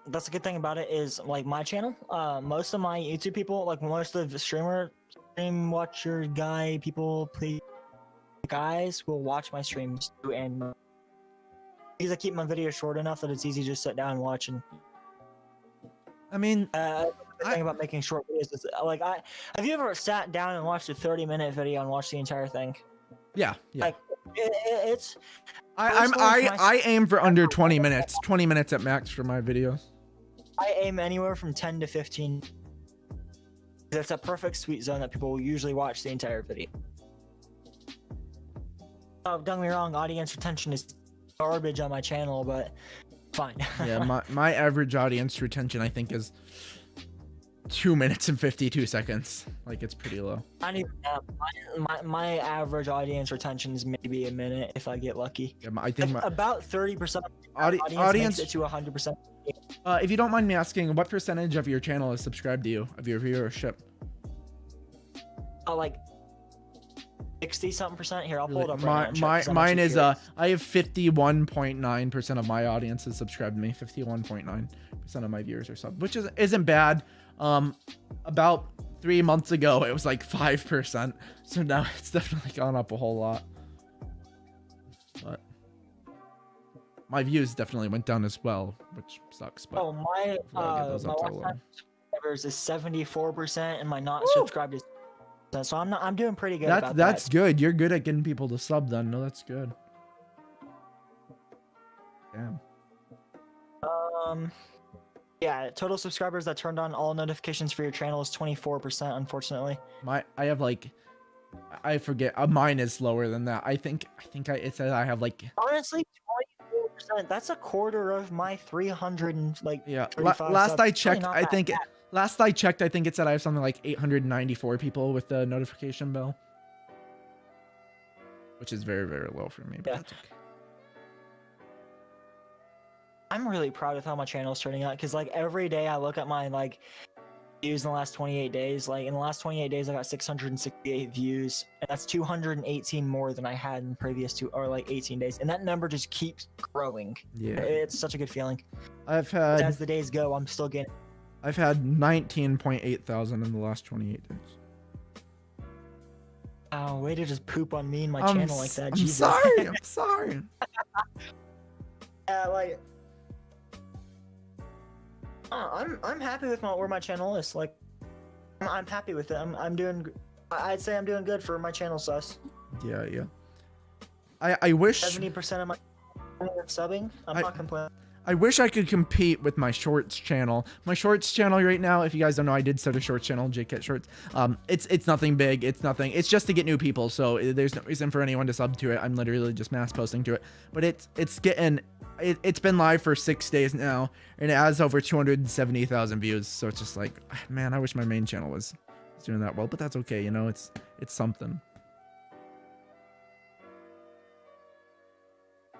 Speaker 2: That's a good thing about it is, like, my channel, most of my YouTube people, like most of the stream watcher guy people, please guys will watch my streams too, and because I keep my videos short enough that it's easy to just sit down and watch. And
Speaker 1: I mean,
Speaker 2: the thing about making short videos is, like, have you ever sat down and watched a 30-minute video and watched the entire thing?
Speaker 1: Yeah.
Speaker 2: Like, it's.
Speaker 1: I aim for under 20 minutes, 20 minutes at max for my videos.
Speaker 2: I aim anywhere from 10 to 15. That's a perfect sweet zone that people will usually watch the entire video. Oh, don't get me wrong, audience retention is garbage on my channel, but fine.
Speaker 1: Yeah, my average audience retention, I think, is 2 minutes and 52 seconds. Like, it's pretty low.
Speaker 2: Not even my average audience retention is maybe a minute if I get lucky.
Speaker 1: Yeah, I think
Speaker 2: about 30% of audience makes it to 100%.
Speaker 1: If you don't mind me asking, what percentage of your channel is subscribed to you, of your viewership?
Speaker 2: Like 60-something%. Here, I'll pull it up right now.
Speaker 1: Mine is I have 51.9% of my audience is subscribed to me. 51.9% of my viewers are sub, which isn't bad. About 3 months ago it was like 5%, so now it's definitely gone up a whole lot. But my views definitely went down as well, which sucks. But
Speaker 2: my subscribers is 74%, and my not subscribed is. So I'm doing pretty good.
Speaker 1: That's good. You're good at getting people to sub then. No, that's good. Damn.
Speaker 2: Yeah, total subscribers that turned on all notifications for your channel is 24%, unfortunately.
Speaker 1: I have like, I forget. Mine is lower than that. I think it says I have like.
Speaker 2: Honestly, 24%. That's a quarter of my 300 and like.
Speaker 1: Yeah. Last I checked, I think. Last I checked, I think it said I have something like 894 people with the notification bell, which is very, very low for me. But
Speaker 2: yeah.
Speaker 1: That's okay.
Speaker 2: I'm really proud of how my channel is turning out, because like every day I look at my like views in the last 28 days. Like in the last 28 days, I got 668 views, and that's 218 more than I had in previous 18 days, and that number just keeps growing.
Speaker 1: Yeah,
Speaker 2: it's such a good feeling.
Speaker 1: I've had,
Speaker 2: as the days go, I'm still getting.
Speaker 1: I've had 19.8 thousand in the last 28 days.
Speaker 2: Oh, way to just poop on me and my channel like that.
Speaker 1: I'm sorry. I'm sorry.
Speaker 2: Like, I'm happy with where my channel is. Like, I'm happy with it. I'm doing. I'd say I'm doing good for my channel size.
Speaker 1: Yeah. I wish
Speaker 2: 70% of my subbing. I'm not complaining.
Speaker 1: I wish I could compete with my shorts channel. My shorts channel right now, if you guys don't know, I did start a shorts channel, jakeket shorts. It's nothing big. It's nothing. It's just to get new people. So there's no reason for anyone to sub to it. I'm literally just mass posting to it. But it's been live for 6 days now, and it has over 270,000 views. So it's just like, man, I wish my main channel was doing that well, but that's okay. You know, it's something.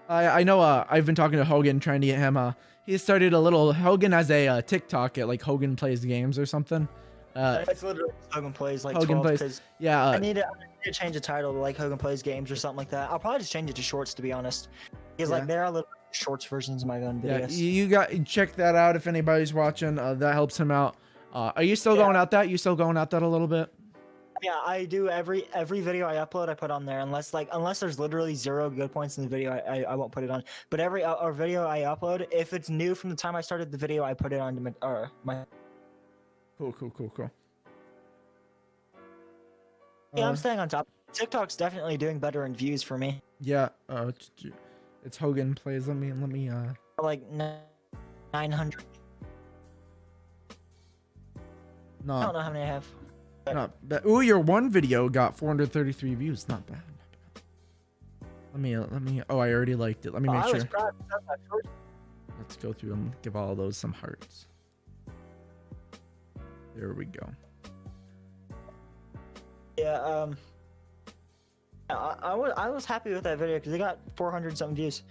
Speaker 1: I know I've been talking to Hogan, trying to get him he started a little Hogan has a TikTok at like Hogan Playz Games or something.
Speaker 2: It's literally Hogan Playz, like
Speaker 1: Hogan
Speaker 2: 12,
Speaker 1: Playz. Yeah,
Speaker 2: I need to change the title to like Hogan Playz Games or something like that. I'll probably just change it to shorts, to be honest, because like there are little shorts versions of my own videos.
Speaker 1: Yeah, you got check that out if anybody's watching. That helps him out. Are you still going at that? You still going at that a little bit?
Speaker 2: Yeah, I do every video I upload, I put on there unless there's literally 0 good points in the video, I won't put it on. But every video I upload, if it's new from the time I started the video, I put it on my.
Speaker 1: Cool.
Speaker 2: Yeah, I'm staying on top. TikTok's definitely doing better in views for me.
Speaker 1: Yeah. It's Hogan Playz. Let me.
Speaker 2: Like 900.
Speaker 1: No.
Speaker 2: I don't know how many I have.
Speaker 1: Not bad. Ooh, your one video got 433 views. Not bad. Let me. Oh, I already liked it. Let me make sure. Let's go through and give all those some hearts. There we go.
Speaker 2: Yeah. I was happy with that video because it got 400 something views.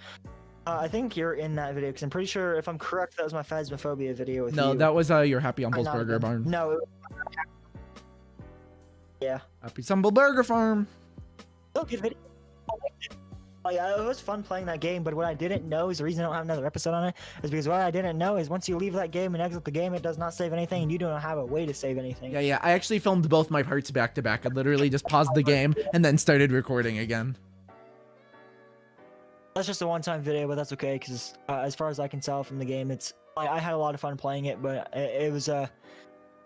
Speaker 2: I think you're in that video because I'm pretty sure, if I'm correct, that was my Phasmophobia video with you.
Speaker 1: No, that was your Happy Umple's Burger Barn.
Speaker 2: No. Yeah.
Speaker 1: Happy Stumble Burger Farm.
Speaker 2: Still good video. Like, it was fun playing that game, but what I didn't know is the reason I don't have another episode on it is because what I didn't know is once you leave that game and exit the game, it does not save anything, and you don't have a way to save anything.
Speaker 1: Yeah. I actually filmed both my parts back to back. I literally just paused the game and then started recording again.
Speaker 2: That's just a one-time video, but that's okay because as far as I can tell from the game, it's I had a lot of fun playing it, but it was a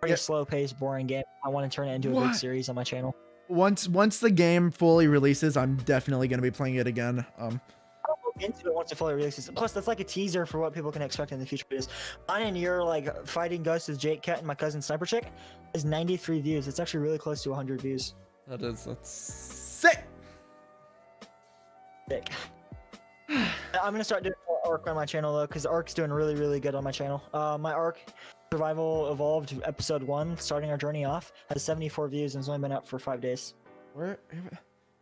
Speaker 2: pretty slow-paced, boring game. I want to turn it into a big series on my channel. Once
Speaker 1: the game fully releases, I'm definitely going to be playing it again.
Speaker 2: I'll look into it once it fully releases. Plus, that's like a teaser for what people can expect in the future. Is mine and your like fighting ghosts with jakeket and my cousin Sniper Chick is 93 views. It's actually really close to 100 views.
Speaker 1: That's sick.
Speaker 2: Sick. I'm gonna start doing more Ark on my channel though, because Ark's doing really good on my channel. My Ark Survival Evolved episode 1, starting our journey off, has 74 views and has only been up for 5 days.
Speaker 1: Where?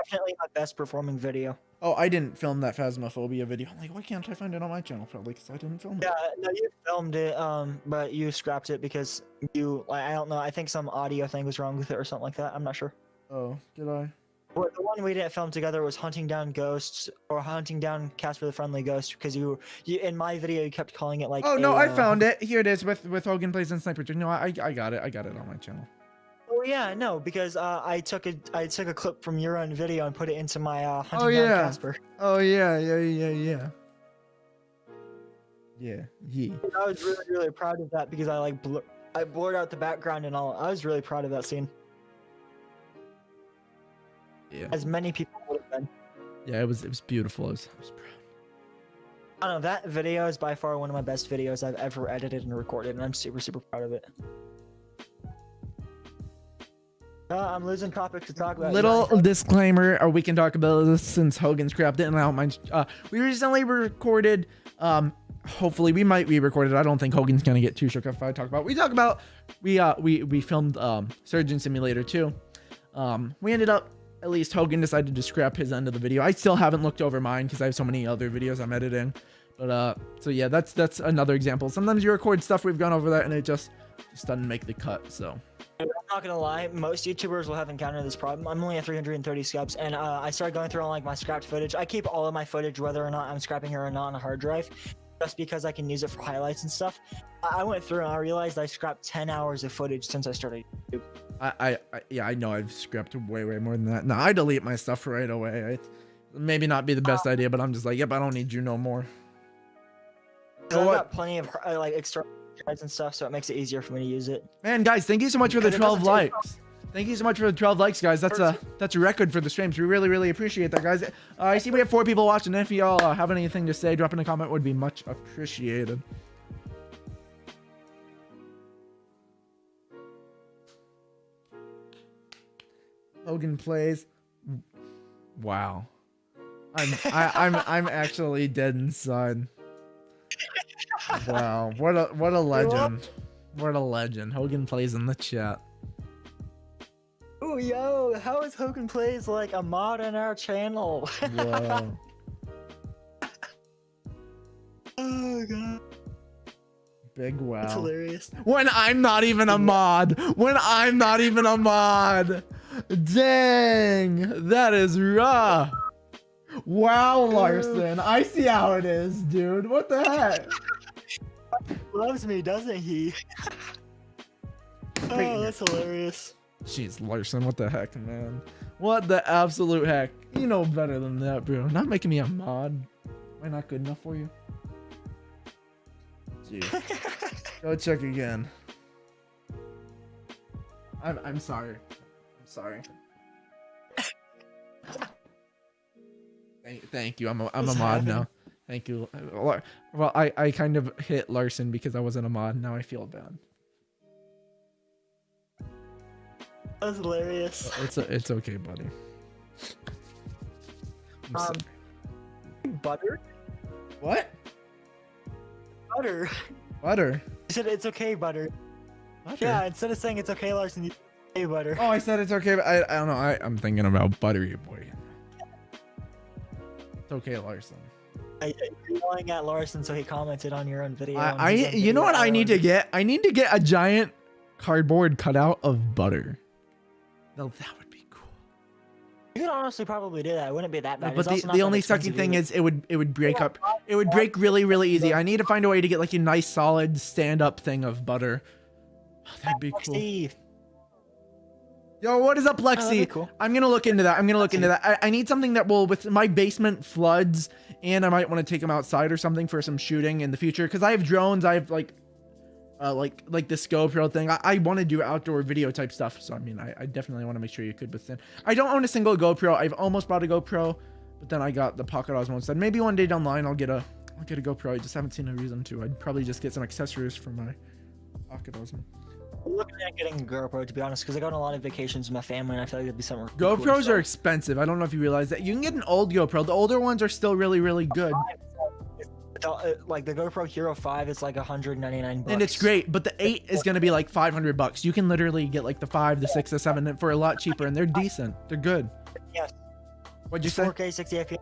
Speaker 2: Definitely my best performing video.
Speaker 1: Oh, I didn't film that Phasmophobia video. I'm like, why can't I find it on my channel? Probably because I didn't film it.
Speaker 2: Yeah, no, you filmed it, but you scrapped it because I don't know, I think some audio thing was wrong with it or something like that. I'm not sure.
Speaker 1: Oh, did I?
Speaker 2: Well, the one we didn't film together was hunting down ghosts or hunting down Casper the Friendly Ghost, because you in my video you kept calling it like.
Speaker 1: Oh no, I found it. Here it is with Hogan Playz and Sniper. No, I got it. I got it on my channel.
Speaker 2: Oh yeah, no, because I took a clip from your own video and put it into my hunting down Casper.
Speaker 1: Oh yeah.
Speaker 2: I was really proud of that because I blurred out the background and all. I was really proud of that scene.
Speaker 1: Yeah.
Speaker 2: As many people would have been.
Speaker 1: Yeah, it was beautiful. I was proud.
Speaker 2: I don't know, that video is by far one of my best videos I've ever edited and recorded, and I'm super proud of it. I'm losing topic to talk about.
Speaker 1: Little disclaimer, we can talk about this since Hogan's crapped it, and I don't mind. We recently recorded, hopefully we might re-record it. I don't think Hogan's gonna get too shook up if I talk about. We filmed Surgeon Simulator 2. We ended up, at least Hogan decided to scrap his end of the video. I still haven't looked over mine because I have so many other videos I'm editing. But so yeah, that's another example. Sometimes you record stuff, we've gone over that, and it just doesn't make the cut. So
Speaker 2: I'm not gonna lie, most YouTubers will have encountered this problem. I'm only at 330 subs, and I started going through all like my scrapped footage. I keep all of my footage, whether or not I'm scrapping it or not, on a hard drive, just because I can use it for highlights and stuff. I went through and I realized I scrapped 10 hours of footage since I started YouTube.
Speaker 1: I know I've scrapped way more than that. No, I delete my stuff right away. Maybe not be the best idea, but I'm just like, yep, I don't need you no more.
Speaker 2: So I've got plenty of like extra drives and stuff, so it makes it easier for me to use it.
Speaker 1: Man, guys, thank you so much for the 12 likes. Thank you so much for the 12 likes, guys. That's a record for the streams. We really appreciate that, guys. I see we have 4 people watching. If y'all have anything to say, drop in a comment. Would be much appreciated. Hogan Playz. Wow. I'm actually dead inside. Wow. What a legend. What a legend. Hogan Playz in the chat.
Speaker 2: Oh yo, how is Hogan Playz like a mod on our channel?
Speaker 1: Wow.
Speaker 2: Oh god.
Speaker 1: Big wow.
Speaker 2: That's hilarious.
Speaker 1: When I'm not even a mod. Dang. That is raw. Wow, Larson. I see how it is, dude. What the heck?
Speaker 2: He loves me, doesn't he? Oh, that's hilarious.
Speaker 1: Jeez, Larson, what the heck, man? What the absolute heck? You know better than that, bro. Not making me a mod. Am I not good enough for you? Jeez. Go check again. I'm sorry. I'm sorry. Thank you. I'm a mod now. Thank you. Well, I kind of hit Larson because I wasn't a mod. Now I feel bad.
Speaker 2: That's hilarious.
Speaker 1: It's okay, buddy.
Speaker 2: Butter?
Speaker 1: What?
Speaker 2: Butter.
Speaker 1: Butter.
Speaker 2: You said it's okay, butter.
Speaker 1: Butter.
Speaker 2: Yeah, instead of saying it's okay, Larson, you said hey, butter.
Speaker 1: Oh, I said it's okay, but I don't know. I'm thinking about buttery boy. It's okay, Larson.
Speaker 2: You're yelling at Larson, so he commented on your own video.
Speaker 1: You know what I need to get? I need to get a giant cardboard cutout of butter. No, that would be cool.
Speaker 2: You could honestly probably do that. It wouldn't be that bad.
Speaker 1: But the only sucky thing is it would break up. It would break really easy. I need to find a way to get like a nice solid stand-up thing of butter. Oh, that'd be cool. Yo, what is up, Lexi?
Speaker 2: Cool.
Speaker 1: I'm gonna look into that. I need something that will, with my basement floods, and I might want to take them outside or something for some shooting in the future. Because I have drones. I have like this GoPro thing. I want to do outdoor video type stuff. So I mean, I definitely want to make sure you could withstand. I don't own a single GoPro. I've almost bought a GoPro, but then I got the Pocket Osmo instead. Maybe one day down the line I'll get a GoPro. I just haven't seen a reason to. I'd probably just get some accessories for my Pocket Osmo.
Speaker 2: I'm looking at getting a GoPro, to be honest, because I go on a lot of vacations with my family, and I feel like it'd be something.
Speaker 1: GoPros are expensive. I don't know if you realize that. You can get an old GoPro. The older ones are still really good.
Speaker 2: Like the GoPro Hero 5 is like $199,
Speaker 1: and it's great. But the 8 is gonna be like $500. You can literally get like the 5, the 6, the 7 for a lot cheaper, and they're decent. They're good.
Speaker 2: Yes.
Speaker 1: What'd you say?
Speaker 2: 4K 60 FPS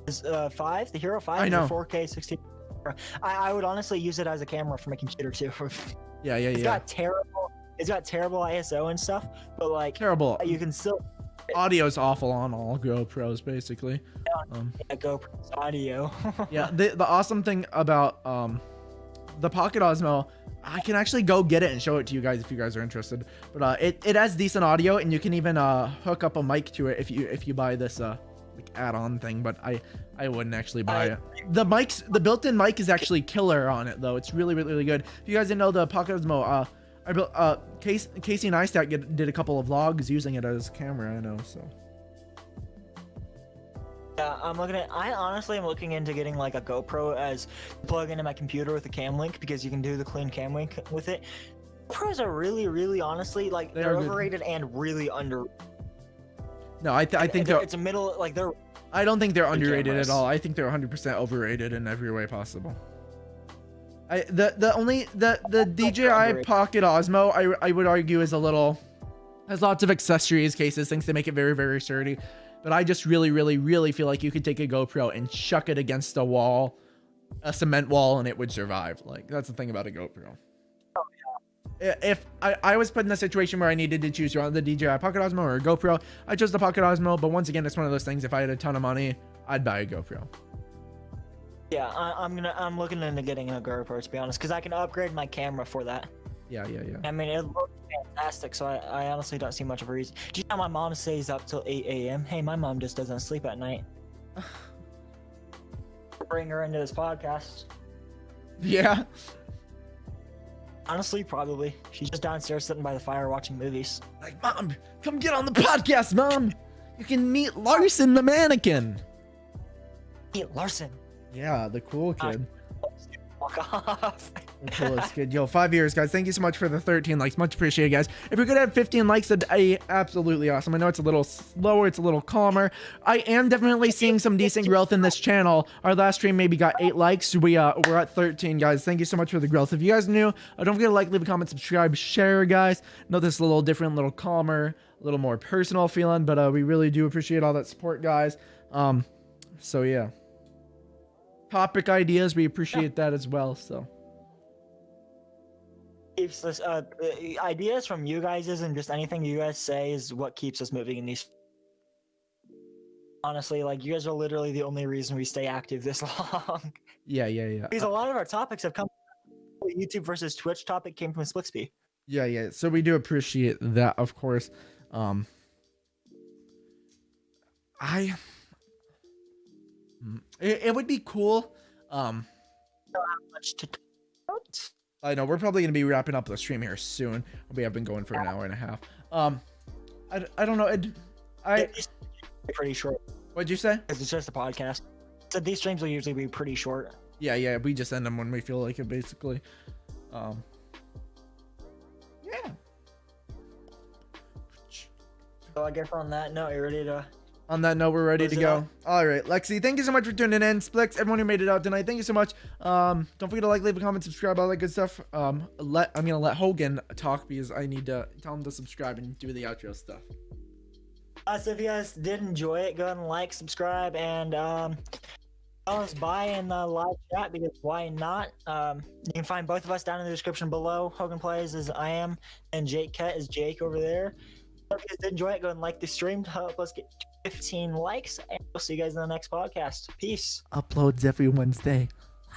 Speaker 2: is 5. The Hero 5
Speaker 1: I know.
Speaker 2: is 4K 60. I would honestly use it as a camera for my computer too.
Speaker 1: Yeah.
Speaker 2: It's got terrible ISO and stuff, but like
Speaker 1: terrible.
Speaker 2: you can still.
Speaker 1: Audio's awful on all GoPros, basically.
Speaker 2: GoPro's audio.
Speaker 1: Yeah, the awesome thing about the Pocket Osmo, I can actually go get it and show it to you guys if you guys are interested. But it has decent audio, and you can even hook up a mic to it if you buy this like add-on thing. But I wouldn't actually buy it. The built-in mic is actually killer on it though. It's really good. If you guys didn't know, the Pocket Osmo, I built Casey Neistat did a couple of vlogs using it as a camera. I know, so.
Speaker 2: Yeah, I honestly am looking into getting like a GoPro as plug into my computer with a cam link, because you can do the clean cam link with it. GoPros are really honestly like they're overrated and really under. No,
Speaker 1: I think
Speaker 2: it's a middle, like they're.
Speaker 1: I don't think they're underrated at all. I think they're 100% overrated in every way possible. The DJI Pocket Osmo, I would argue has lots of accessories, cases, things that make it very sturdy. But I just really feel like you could take a GoPro and chuck it against a wall, a cement wall, and it would survive. Like, that's the thing about a GoPro. Oh, yeah. If I was put in a situation where I needed to choose around the DJI Pocket Osmo or a GoPro, I chose the Pocket Osmo. But once again, it's one of those things. If I had a ton of money, I'd buy a GoPro.
Speaker 2: Yeah, I'm looking into getting a GoPro, to be honest, because I can upgrade my camera for that.
Speaker 1: Yeah.
Speaker 2: I mean, it looks fantastic, so I honestly don't see much of a reason. Do you know my mom stays up till 8 a.m.? Hey, my mom just doesn't sleep at night. Bring her into this podcast.
Speaker 1: Yeah.
Speaker 2: Honestly, probably. She's just downstairs sitting by the fire watching movies.
Speaker 1: Like, Mom, come get on the podcast, Mom. You can meet Larson the mannequin.
Speaker 2: Meet Larson.
Speaker 1: Yeah, the cool kid.
Speaker 2: Fuck off.
Speaker 1: The coolest kid. Yo, 5 years, guys. Thank you so much for the 13 likes. Much appreciated, guys. If we could have 15 likes, that'd be absolutely awesome. I know it's a little slower, it's a little calmer. I am definitely seeing some decent growth in this channel. Our last stream maybe got 8 likes. We're at 13, guys. Thank you so much for the growth. If you guys are new, don't forget to like, leave a comment, subscribe, share, guys. Know this is a little different, a little calmer, a little more personal feeling, but we really do appreciate all that support, guys. So yeah. Topic ideas, we appreciate that as well. So
Speaker 2: keeps us ideas from you guys, and just anything you guys say is what keeps us moving in these. Honestly, like, you guys are literally the only reason we stay active this long.
Speaker 1: Yeah.
Speaker 2: Because a lot of our topics have come. YouTube versus Twitch topic came from Splixby.
Speaker 1: Yeah. So we do appreciate that, of course. Um, I it would be cool.
Speaker 2: Much to talk about.
Speaker 1: I know we're probably gonna be wrapping up the stream here soon. We have been going for an hour and a half. I don't know.
Speaker 2: Pretty short.
Speaker 1: What'd you say?
Speaker 2: Because it's just a podcast. So these streams will usually be pretty short.
Speaker 1: Yeah. We just end them when we feel like it, basically. Yeah.
Speaker 2: So I guess on that note, you're ready to.
Speaker 1: On that note, we're ready to
Speaker 2: Close it
Speaker 1: go.
Speaker 2: up.
Speaker 1: All right, Lexi, thank you so much for tuning in. Splix, everyone who made it out tonight, thank you so much. Don't forget to like, leave a comment, subscribe, all that good stuff. I'm gonna let Hogan talk because I need to tell him to subscribe and do the outro stuff.
Speaker 2: So if you guys did enjoy it, go ahead and like, subscribe, and tell us bye in the live chat because why not? You can find both of us down in the description below. Hogan Playz is I am, and jakeket is Jake over there. So if you guys did enjoy it, go ahead and like the stream to help us get 15 likes, and we'll see you guys in the next podcast. Peace.
Speaker 1: Uploads every Wednesday.